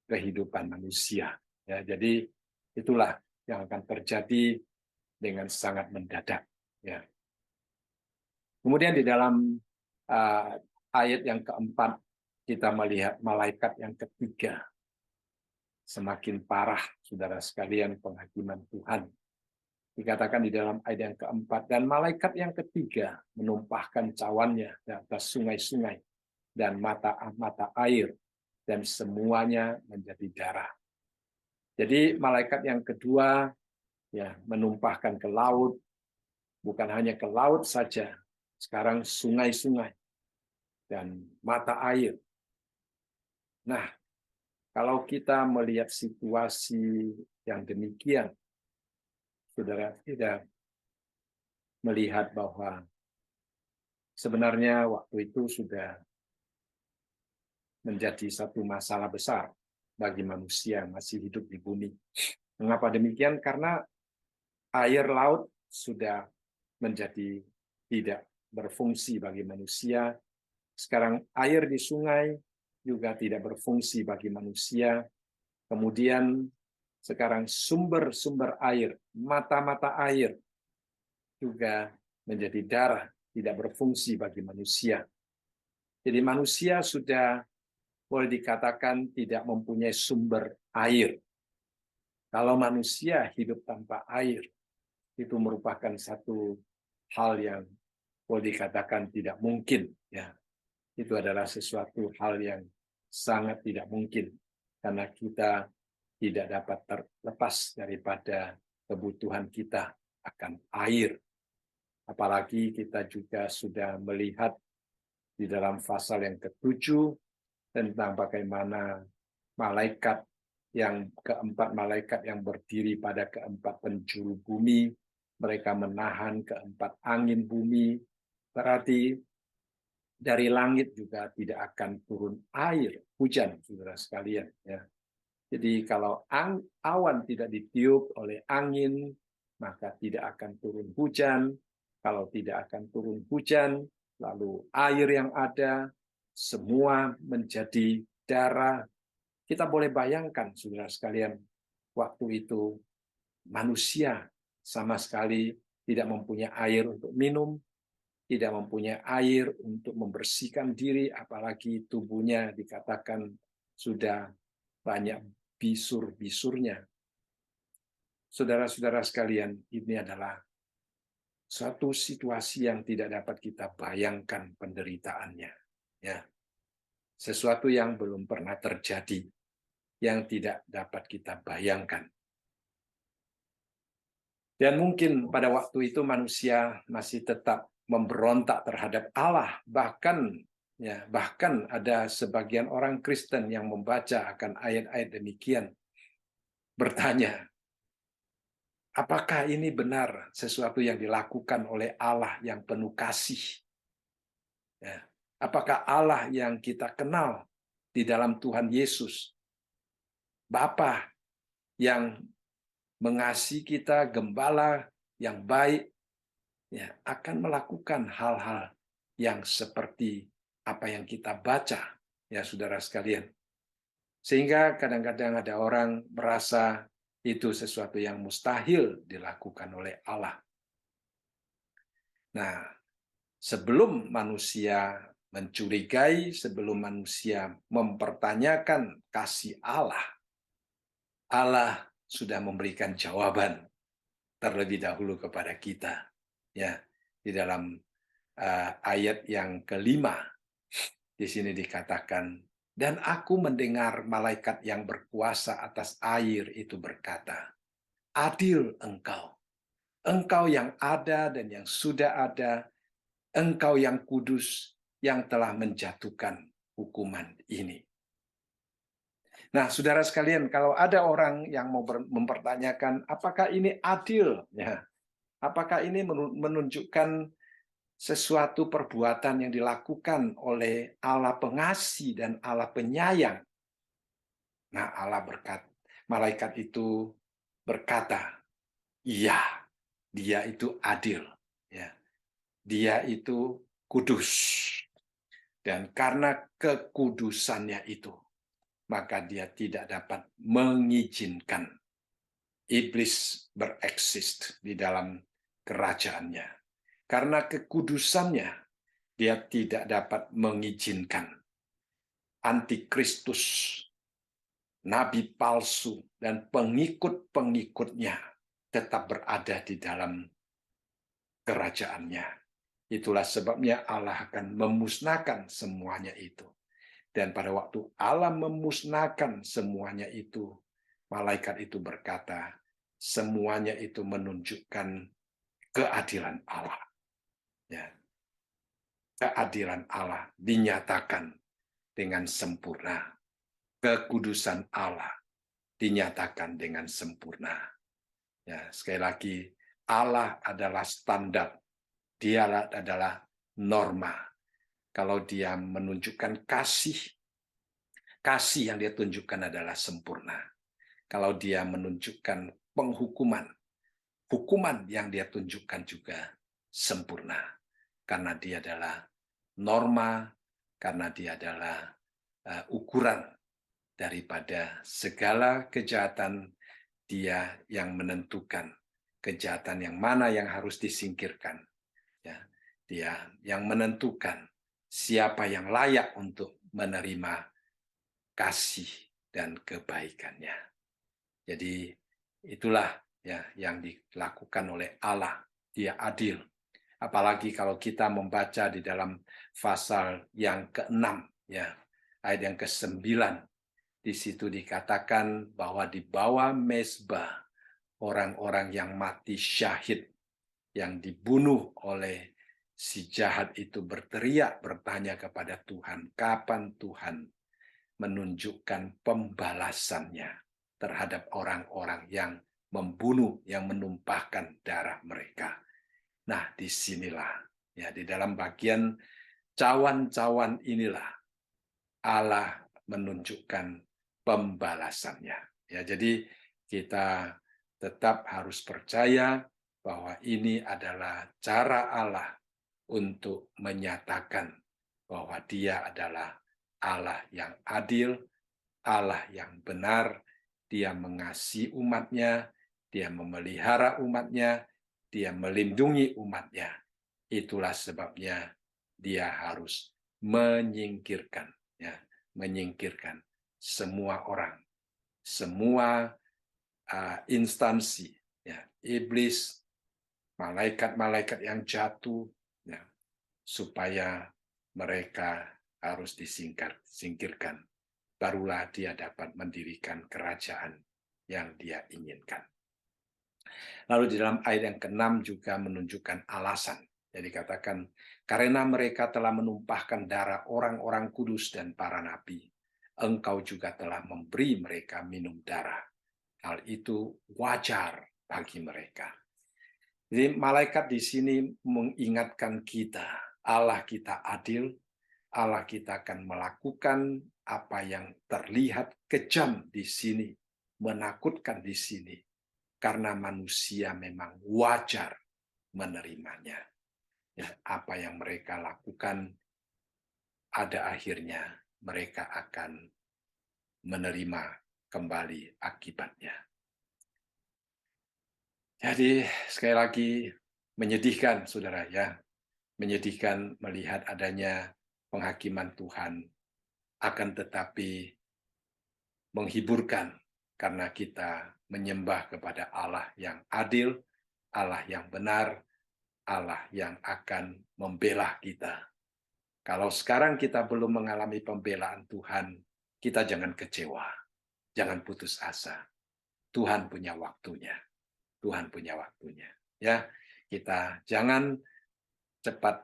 kehidupan manusia. Ya, jadi itulah yang akan terjadi dengan sangat mendadak. Ya. Kemudian di dalam ayat yang keempat kita melihat malaikat yang ketiga. Semakin parah, saudara sekalian, penghakiman Tuhan. Dikatakan di dalam ayat yang keempat, dan malaikat yang ketiga menumpahkan cawannya di atas sungai-sungai dan mata-mata air, dan semuanya menjadi darah. Jadi malaikat yang kedua ya menumpahkan ke laut, bukan hanya ke laut saja, sekarang sungai-sungai dan mata air. Nah, kalau kita melihat situasi yang demikian, saudara tidak melihat bahwa sebenarnya waktu itu sudah menjadi satu masalah besar bagi manusia yang masih hidup di bumi. Mengapa demikian? Karena air laut sudah menjadi tidak berfungsi bagi manusia. Sekarang air di sungai juga tidak berfungsi bagi manusia. Kemudian sekarang sumber-sumber air, mata-mata air juga menjadi darah, tidak berfungsi bagi manusia. Jadi manusia sudah boleh dikatakan tidak mempunyai sumber air. Kalau manusia hidup tanpa air, itu merupakan satu hal yang boleh dikatakan tidak mungkin. Ya, itu adalah sesuatu hal yang sangat tidak mungkin karena kita tidak dapat terlepas daripada kebutuhan kita akan air. Apalagi kita juga sudah melihat di dalam pasal yang ke-7 tentang bagaimana malaikat yang keempat malaikat yang berdiri pada keempat penjuru bumi, mereka menahan keempat angin bumi, berarti dari langit juga tidak akan turun air hujan, saudara sekalian. Ya. Jadi kalau awan tidak ditiup oleh angin, maka tidak akan turun hujan. Kalau tidak akan turun hujan, lalu air yang ada semua menjadi darah. Kita boleh bayangkan, saudara sekalian, waktu itu manusia sama sekali tidak mempunyai air untuk minum, tidak mempunyai air untuk membersihkan diri, apalagi tubuhnya dikatakan sudah banyak bisur-bisurnya. Saudara-saudara sekalian, ini adalah suatu situasi yang tidak dapat kita bayangkan penderitaannya. Ya. Sesuatu yang belum pernah terjadi, yang tidak dapat kita bayangkan. Dan mungkin pada waktu itu manusia masih tetap memberontak terhadap Allah, bahkan ada sebagian orang Kristen yang membaca akan ayat-ayat demikian bertanya, apakah ini benar sesuatu yang dilakukan oleh Allah yang penuh kasih? Ya. Apakah Allah yang kita kenal di dalam Tuhan Yesus, Bapa yang mengasihi kita, gembala yang baik, ya, akan melakukan hal-hal yang seperti apa yang kita baca, ya saudara sekalian. Sehingga kadang-kadang ada orang merasa itu sesuatu yang mustahil dilakukan oleh Allah. Nah, sebelum manusia mencurigai, sebelum manusia mempertanyakan kasih Allah, Allah sudah memberikan jawaban terlebih dahulu kepada kita. Ya, di dalam ayat yang kelima, di sini dikatakan, dan aku mendengar malaikat yang berkuasa atas air itu berkata, adil engkau, engkau yang ada dan yang sudah ada, engkau yang kudus yang telah menjatuhkan hukuman ini. Nah, saudara sekalian, kalau ada orang yang mau mempertanyakan apakah ini adil, ya, apakah ini menunjukkan sesuatu perbuatan yang dilakukan oleh Allah pengasih dan Allah penyayang. Nah, malaikat itu berkata, iya, dia itu adil, ya, dia itu kudus, dan karena kekudusannya itu, maka dia tidak dapat mengizinkan iblis bereksis di dalam kerajaannya. Karena kekudusannya, dia tidak dapat mengizinkan antikristus, nabi palsu, dan pengikut-pengikutnya tetap berada di dalam kerajaannya. Itulah sebabnya Allah akan memusnahkan semuanya itu. Dan pada waktu Allah memusnahkan semuanya itu, malaikat itu berkata, semuanya itu menunjukkan keadilan Allah. Ya. Keadilan Allah dinyatakan dengan sempurna. Kekudusan Allah dinyatakan dengan sempurna. Ya, sekali lagi, Allah adalah standar. Dia adalah norma. Kalau dia menunjukkan kasih, kasih yang dia tunjukkan adalah sempurna. Kalau dia menunjukkan penghukuman, hukuman yang dia tunjukkan juga sempurna. Karena dia adalah norma, karena dia adalah ukuran daripada segala kejahatan. Dia yang menentukan kejahatan yang mana yang harus disingkirkan. Ya, dia yang menentukan siapa yang layak untuk menerima kasih dan kebaikannya. Jadi itulah ya yang dilakukan oleh Allah. Dia adil. Apalagi kalau kita membaca di dalam pasal yang ke-6, ya, ayat yang ke-9, di situ dikatakan bahwa di bawah mezbah orang-orang yang mati syahid, yang dibunuh oleh si jahat itu berteriak bertanya kepada Tuhan, kapan Tuhan menunjukkan pembalasannya terhadap orang-orang yang membunuh, yang menumpahkan darah mereka. Nah, disinilah, ya, di dalam bagian cawan-cawan inilah Allah menunjukkan pembalasannya. Ya, jadi kita tetap harus percaya bahwa ini adalah cara Allah untuk menyatakan bahwa Dia adalah Allah yang adil, Allah yang benar, Dia mengasihi umatnya, Dia memelihara umatnya, Dia melindungi umatnya. Itulah sebabnya Dia harus menyingkirkan, ya, menyingkirkan semua orang, semua instansi, ya, iblis, malaikat-malaikat yang jatuh, ya, supaya mereka harus disingkirkan. Barulah dia dapat mendirikan kerajaan yang dia inginkan. Lalu di dalam ayat yang ke-6 juga menunjukkan alasan. Jadi katakan, karena mereka telah menumpahkan darah orang-orang kudus dan para nabi, engkau juga telah memberi mereka minum darah. Hal itu wajar bagi mereka. Jadi malaikat di sini mengingatkan kita, Allah kita adil, Allah kita akan melakukan apa yang terlihat kejam di sini, menakutkan di sini, karena manusia memang wajar menerimanya. Ya, apa yang mereka lakukan, ada akhirnya mereka akan menerima kembali akibatnya. Jadi sekali lagi menyedihkan saudara ya, menyedihkan melihat adanya penghakiman Tuhan, akan tetapi menghiburkan karena kita menyembah kepada Allah yang adil, Allah yang benar, Allah yang akan membela kita. Kalau sekarang kita belum mengalami pembelaan Tuhan, kita jangan kecewa, jangan putus asa. Tuhan punya waktunya. Tuhan punya waktunya. Ya, kita jangan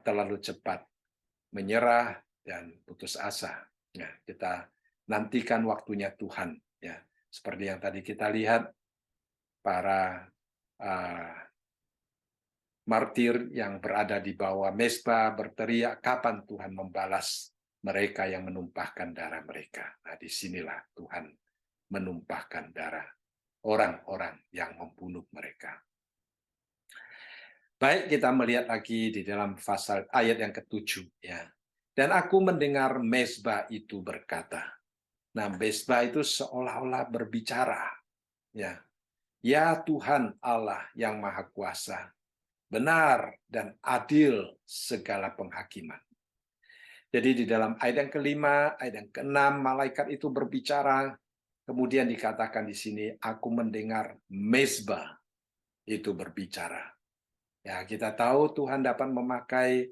terlalu cepat menyerah dan putus asa. Ya, kita nantikan waktunya Tuhan. Ya, seperti yang tadi kita lihat para martir yang berada di bawah mezbah berteriak, kapan Tuhan membalas mereka yang menumpahkan darah mereka. Nah, disinilah Tuhan menumpahkan darah orang-orang yang membunuh mereka. Baik, kita melihat lagi di dalam pasal ayat yang ke-7 ya. Dan aku mendengar mezbah itu berkata. Nah, mezbah itu seolah-olah berbicara ya. Ya Tuhan Allah yang Maha Kuasa, benar dan adil segala penghakiman. Jadi di dalam ayat yang kelima, ayat yang keenam, malaikat itu berbicara. Kemudian dikatakan di sini, aku mendengar mezbah itu berbicara. Ya, kita tahu Tuhan dapat memakai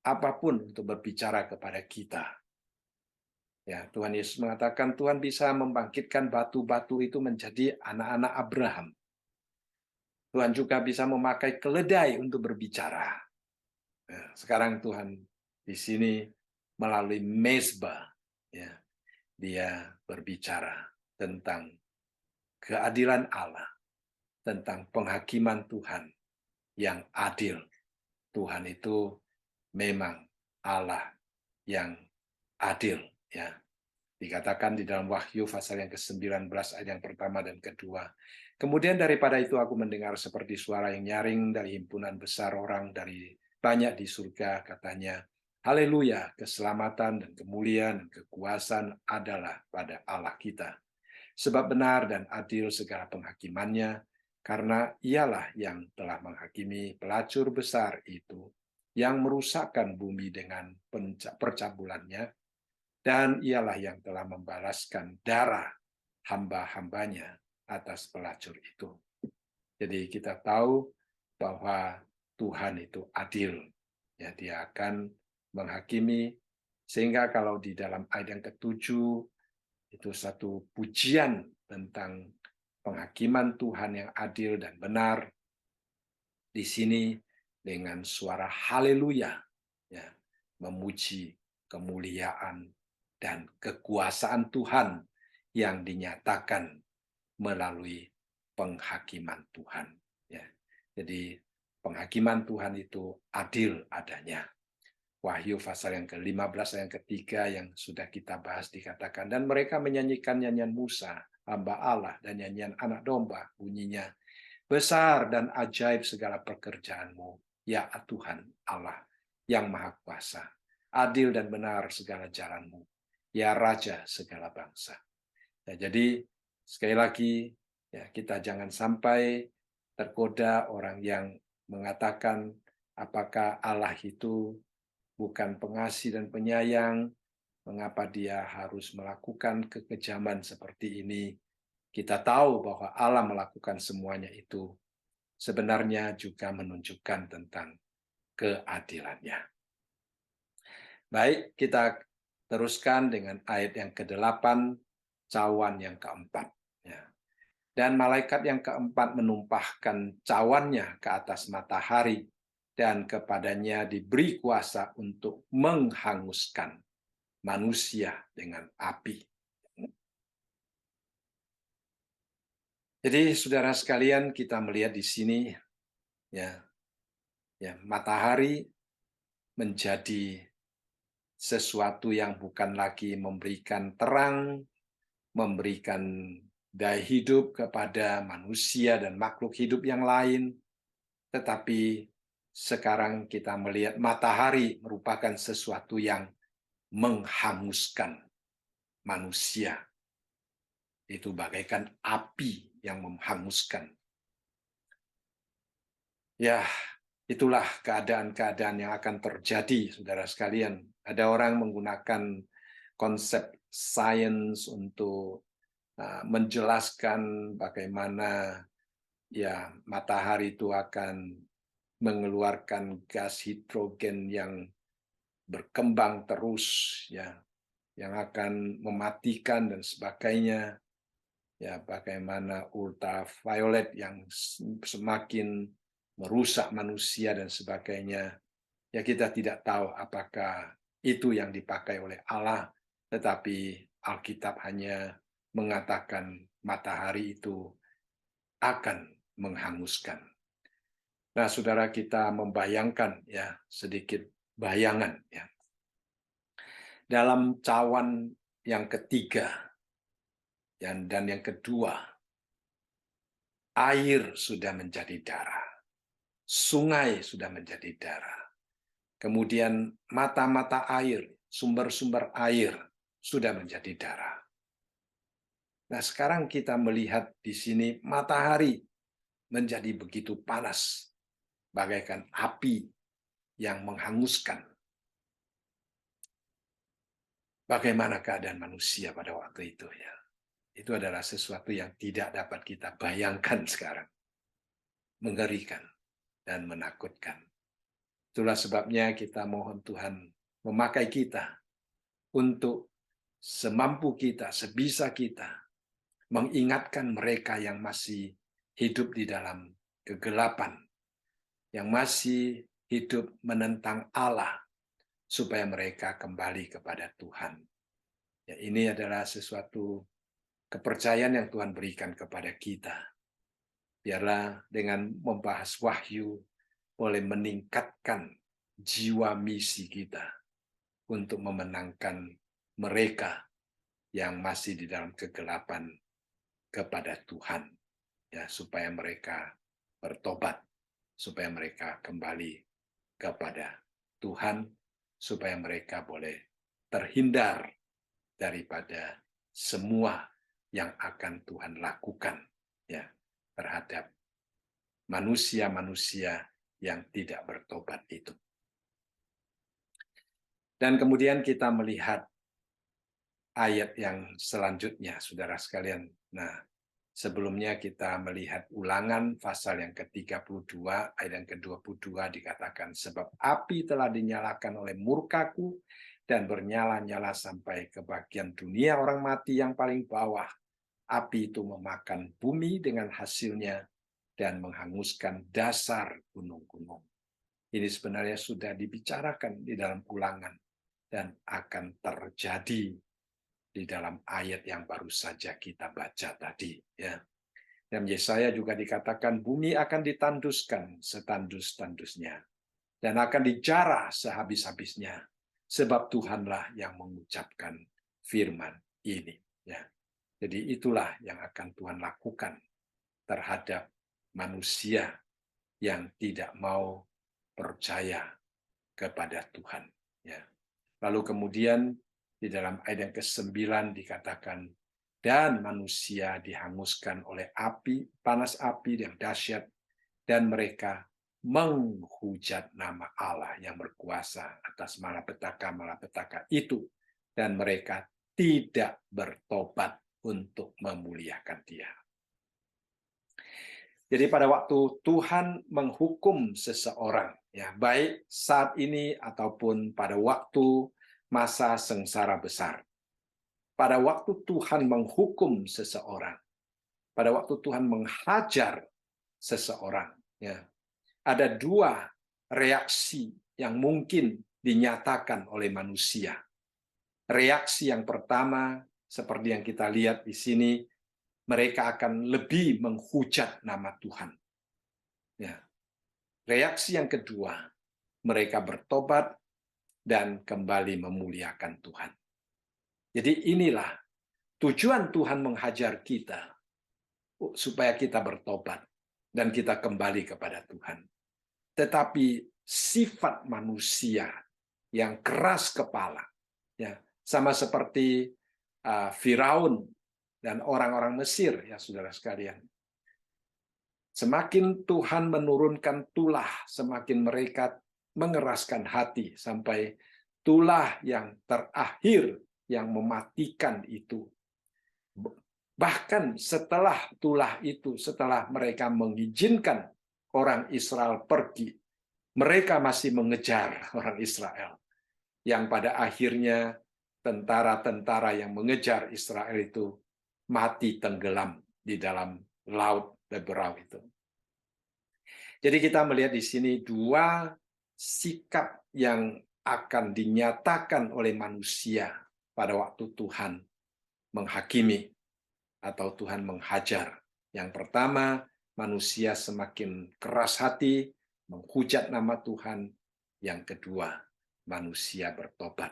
apapun untuk berbicara kepada kita. Ya, Tuhan Yesus mengatakan Tuhan bisa membangkitkan batu-batu itu menjadi anak-anak Abraham. Tuhan juga bisa memakai keledai untuk berbicara. Nah, sekarang Tuhan di sini melalui mezbah, ya, dia berbicara tentang keadilan Allah, tentang penghakiman Tuhan yang adil. Tuhan itu memang Allah yang adil. Ya, dikatakan di dalam Wahyu pasal yang ke-19 ayat yang pertama dan kedua. Kemudian daripada itu aku mendengar seperti suara yang nyaring dari himpunan besar orang dari banyak di surga, katanya, haleluya, keselamatan dan kemuliaan dan kekuasaan adalah pada Allah kita. Sebab benar dan adil segala penghakimannya, karena ialah yang telah menghakimi pelacur besar itu, yang merusakkan bumi dengan percabulannya, dan ialah yang telah membalaskan darah hamba-hambanya atas pelacur itu. Jadi kita tahu bahwa Tuhan itu adil. Ya, dia akan menghakimi, sehingga kalau di dalam ayat yang ke-7 itu satu pujian tentang penghakiman Tuhan yang adil dan benar. Di sini dengan suara haleluya, ya, memuji kemuliaan dan kekuasaan Tuhan yang dinyatakan melalui penghakiman Tuhan. Ya. Jadi penghakiman Tuhan itu adil adanya. Wahyu pasal yang ke-15 ayat yang ketiga yang sudah kita bahas dikatakan, dan mereka menyanyikan nyanyian Musa, hamba Allah, dan nyanyian anak domba, bunyinya, besar dan ajaib segala pekerjaanmu, ya Tuhan Allah yang Maha Kuasa, adil dan benar segala jalanmu, ya Raja segala bangsa. Ya, jadi sekali lagi ya, kita jangan sampai tergoda orang yang mengatakan apakah Allah itu bukan pengasih dan penyayang, mengapa dia harus melakukan kekejaman seperti ini. Kita tahu bahwa Allah melakukan semuanya itu sebenarnya juga menunjukkan tentang keadilannya. Baik, kita teruskan dengan ayat yang ke-8, cawan yang keempat. Ya. Dan malaikat yang keempat menumpahkan cawannya ke atas matahari, dan kepadanya diberi kuasa untuk menghanguskan manusia dengan api. Jadi saudara sekalian, kita melihat di sini ya, matahari menjadi sesuatu yang bukan lagi memberikan terang, memberikan daya hidup kepada manusia dan makhluk hidup yang lain, tetapi sekarang kita melihat matahari merupakan sesuatu yang menghanguskan manusia Itu bagaikan api yang menghanguskan. Ya, itulah keadaan-keadaan yang akan terjadi, saudara sekalian. Ada orang menggunakan konsep sains untuk menjelaskan bagaimana ya matahari itu akan mengeluarkan gas hidrogen yang berkembang terus, ya, yang akan mematikan dan sebagainya. Ya, bagaimana ultraviolet yang semakin merusak manusia dan sebagainya. Ya, kita tidak tahu apakah itu yang dipakai oleh Allah, tetapi Alkitab hanya mengatakan matahari itu akan menghanguskan. Nah, saudara, kita membayangkan ya sedikit bayangan ya. Dalam cawan yang ketiga dan yang kedua, air sudah menjadi darah. Sungai sudah menjadi darah. Kemudian mata-mata air, sumber-sumber air sudah menjadi darah. Nah, sekarang kita melihat di sini matahari menjadi begitu panas, bagaikan api yang menghanguskan. Bagaimana keadaan manusia pada waktu itu ya? Itu adalah sesuatu yang tidak dapat kita bayangkan sekarang. Mengerikan dan menakutkan. Itulah sebabnya kita mohon Tuhan memakai kita untuk semampu kita, sebisa kita, mengingatkan mereka yang masih hidup di dalam kegelapan, yang masih hidup menentang Allah, supaya mereka kembali kepada Tuhan. Ya, ini adalah sesuatu kepercayaan yang Tuhan berikan kepada kita. Biarlah dengan membahas wahyu, boleh meningkatkan jiwa misi kita untuk memenangkan mereka yang masih di dalam kegelapan kepada Tuhan, ya, supaya mereka bertobat, supaya mereka kembali kepada Tuhan, supaya mereka boleh terhindar daripada semua yang akan Tuhan lakukan ya terhadap manusia-manusia yang tidak bertobat itu. Dan kemudian kita melihat ayat yang selanjutnya, saudara sekalian. Nah, sebelumnya kita melihat Ulangan pasal yang ke-32, ayat yang ke-22 dikatakan, sebab api telah dinyalakan oleh murkaku dan bernyala-nyala sampai ke bagian dunia orang mati yang paling bawah. Api itu memakan bumi dengan hasilnya dan menghanguskan dasar gunung-gunung. Ini sebenarnya sudah dibicarakan di dalam Ulangan dan akan terjadi di dalam ayat yang baru saja kita baca tadi. Ya. Dan Yesaya juga dikatakan bumi akan ditanduskan setandus-tandusnya dan akan dijarah sehabis-habisnya, sebab Tuhanlah yang mengucapkan firman ini. Ya. Jadi itulah yang akan Tuhan lakukan terhadap manusia yang tidak mau percaya kepada Tuhan. Ya. Lalu kemudian di dalam ayat yang ke-9 dikatakan, dan manusia dihanguskan oleh api, panas api yang dahsyat, dan mereka menghujat nama Allah yang berkuasa atas malapetaka-malapetaka itu, dan mereka tidak bertobat untuk memuliakan Dia. Jadi pada waktu Tuhan menghukum seseorang, ya baik saat ini ataupun pada waktu masa sengsara besar. Pada waktu Tuhan menghukum seseorang, pada waktu Tuhan menghajar seseorang, ya ada dua reaksi yang mungkin dinyatakan oleh manusia. Reaksi yang pertama, seperti yang kita lihat di sini, mereka akan lebih menghujat nama Tuhan. Ya. Reaksi yang kedua, mereka bertobat dan kembali memuliakan Tuhan. Jadi inilah tujuan Tuhan menghajar kita, supaya kita bertobat dan kita kembali kepada Tuhan. Tetapi sifat manusia yang keras kepala, ya sama seperti Firaun dan orang-orang Mesir, ya saudara sekalian. Semakin Tuhan menurunkan tulah, semakin mereka mengeraskan hati, sampai tulah yang terakhir yang mematikan itu. Bahkan setelah tulah itu, setelah mereka mengizinkan orang Israel pergi, mereka masih mengejar orang Israel. Yang pada akhirnya tentara-tentara yang mengejar Israel itu mati tenggelam di dalam laut berau itu. Jadi kita melihat di sini dua sikap yang akan dinyatakan oleh manusia pada waktu Tuhan menghakimi atau Tuhan menghajar. Yang pertama, manusia semakin keras hati, menghujat nama Tuhan. Yang kedua, manusia bertobat.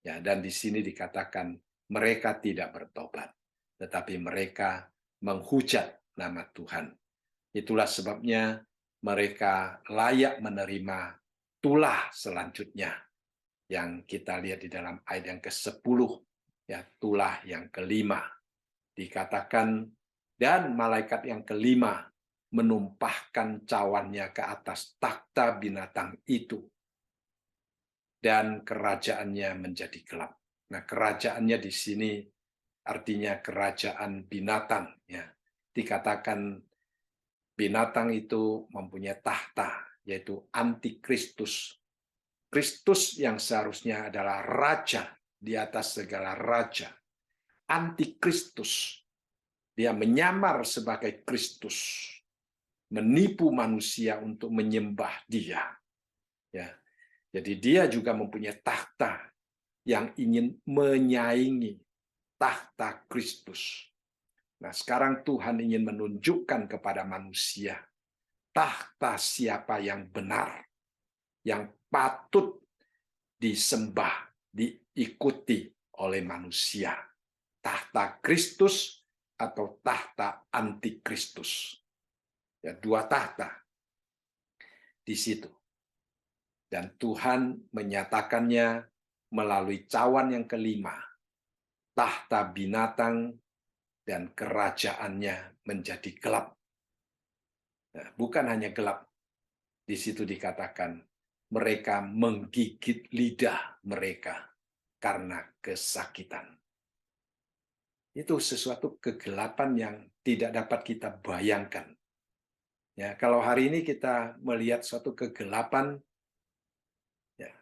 Ya, dan di sini dikatakan mereka tidak bertobat, tetapi mereka menghujat nama Tuhan. Itulah sebabnya mereka layak menerima tulah selanjutnya yang kita lihat di dalam ayat yang ke-10, ya, tulah yang kelima. Dikatakan, dan malaikat yang kelima menumpahkan cawannya ke atas takhta binatang itu, dan kerajaannya menjadi gelap. Nah, kerajaannya di sini artinya kerajaan binatang. Ya. Dikatakan binatang itu mempunyai tahta, yaitu antikristus. Kristus yang seharusnya adalah raja di atas segala raja. Antikristus, dia menyamar sebagai Kristus, menipu manusia untuk menyembah dia. Ya, jadi dia juga mempunyai tahta yang ingin menyaingi tahta Kristus. Nah, sekarang Tuhan ingin menunjukkan kepada manusia tahta siapa yang benar, yang patut disembah, diikuti oleh manusia. Tahta Kristus atau tahta antikristus. Ya, dua tahta di situ. Dan Tuhan menyatakannya melalui cawan yang kelima. Tahta binatang dan kerajaannya menjadi gelap. Nah, bukan hanya gelap. Di situ dikatakan mereka menggigit lidah mereka karena kesakitan. Itu sesuatu kegelapan yang tidak dapat kita bayangkan. Ya, kalau hari ini kita melihat suatu kegelapan, ya,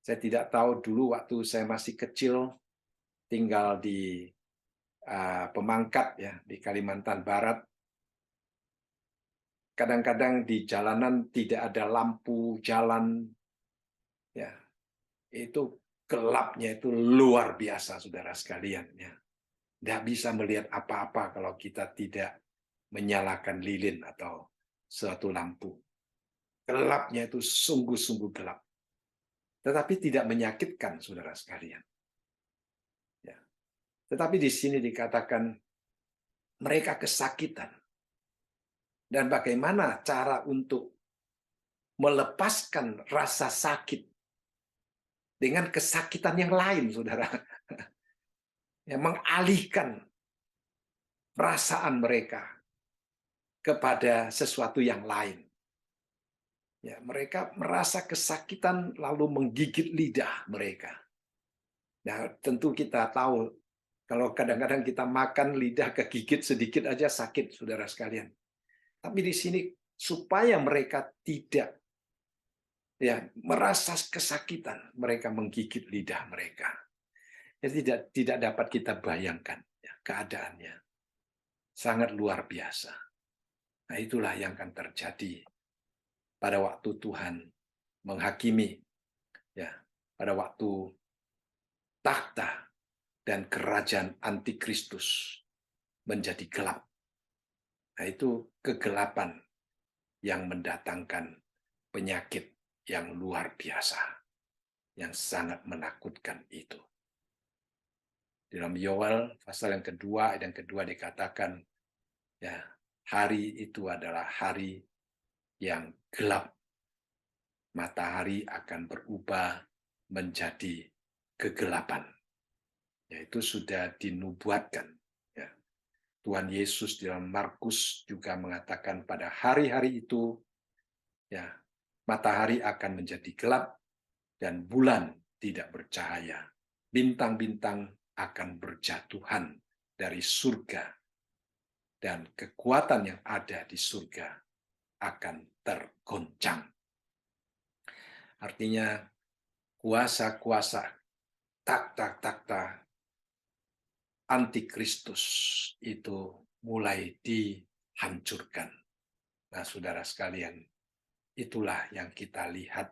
saya tidak tahu dulu waktu saya masih kecil tinggal di Pemangkat, ya, di Kalimantan Barat. Kadang-kadang di jalanan tidak ada lampu jalan, ya, itu gelapnya itu luar biasa, saudara sekalian. Ya. Tidak bisa melihat apa-apa kalau kita tidak menyalakan lilin atau suatu lampu. Gelapnya itu sungguh-sungguh gelap. Tetapi tidak menyakitkan, saudara sekalian. Ya. Tetapi di sini dikatakan mereka kesakitan. Dan bagaimana cara untuk melepaskan rasa sakit dengan kesakitan yang lain, saudara. Yang mengalihkan perasaan mereka kepada sesuatu yang lain. Ya, mereka merasa kesakitan lalu menggigit lidah mereka. Nah, tentu kita tahu kalau kadang-kadang kita makan lidah kegigit sedikit aja sakit, saudara sekalian. Tapi di sini supaya mereka tidak, ya, merasa kesakitan, mereka menggigit lidah mereka. Jadi tidak dapat kita bayangkan, ya, keadaannya. Sangat luar biasa. Nah, itulah yang akan terjadi pada waktu Tuhan menghakimi, ya, pada waktu takhta dan kerajaan antikristus menjadi gelap. Nah, itu kegelapan yang mendatangkan penyakit yang luar biasa, yang sangat menakutkan itu. Dalam Yoel pasal yang kedua, ayat yang kedua dikatakan, ya, hari itu adalah hari yang gelap. Matahari akan berubah menjadi kegelapan. Yaitu sudah dinubuatkan. Ya. Tuhan Yesus di dalam Markus juga mengatakan pada hari-hari itu, ya, matahari akan menjadi gelap dan bulan tidak bercahaya. Bintang-bintang akan berjatuhan dari surga dan kekuatan yang ada di surga akan tergoncang. Artinya kuasa-kuasa takta antikristus itu mulai dihancurkan. Nah, saudara sekalian, itulah yang kita lihat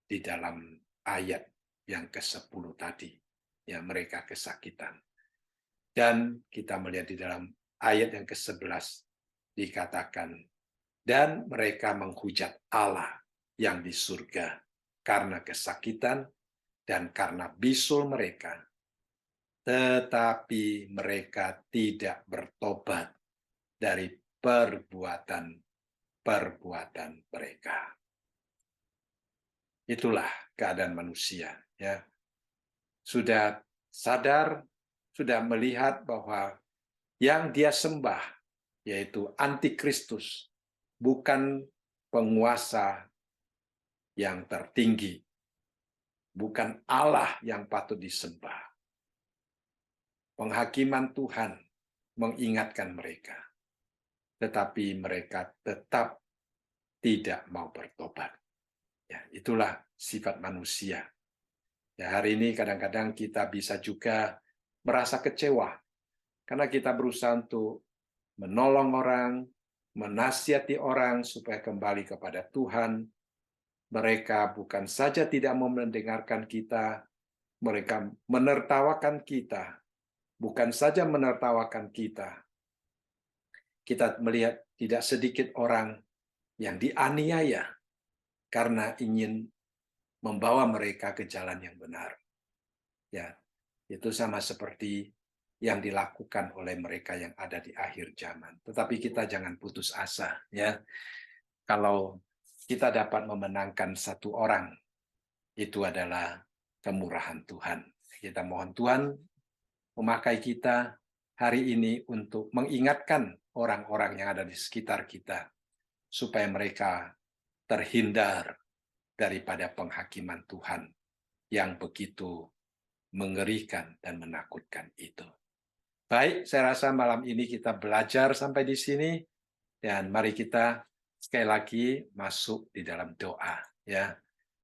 di dalam ayat yang ke-10 tadi. Ya, mereka kesakitan. Dan kita melihat di dalam ayat yang ke-11 dikatakan, dan mereka menghujat Allah yang di surga karena kesakitan dan karena bisul mereka. Tetapi mereka tidak bertobat dari perbuatan mereka. Itulah keadaan manusia, ya. Sudah sadar, sudah melihat bahwa yang dia sembah yaitu antikristus, bukan penguasa yang tertinggi, bukan Allah yang patut disembah. Penghakiman Tuhan mengingatkan mereka, tetapi mereka tetap tidak mau bertobat. Ya, itulah sifat manusia. Ya, hari ini kadang-kadang kita bisa juga merasa kecewa karena kita berusaha untuk menolong orang, menasihati orang supaya kembali kepada Tuhan. Mereka bukan saja tidak mau mendengarkan kita, mereka menertawakan kita. Bukan saja menertawakan kita. Kita melihat tidak sedikit orang yang dianiaya karena ingin membawa mereka ke jalan yang benar. Ya, itu sama seperti yang dilakukan oleh mereka yang ada di akhir zaman. Tetapi kita jangan putus asa, ya. Kalau kita dapat memenangkan satu orang, itu adalah kemurahan Tuhan. Kita mohon Tuhan memakai kita hari ini untuk mengingatkan orang-orang yang ada di sekitar kita, supaya mereka terhindar daripada penghakiman Tuhan yang begitu mengerikan dan menakutkan itu. Baik, saya rasa malam ini kita belajar sampai di sini, dan mari kita sekali lagi masuk di dalam doa, ya.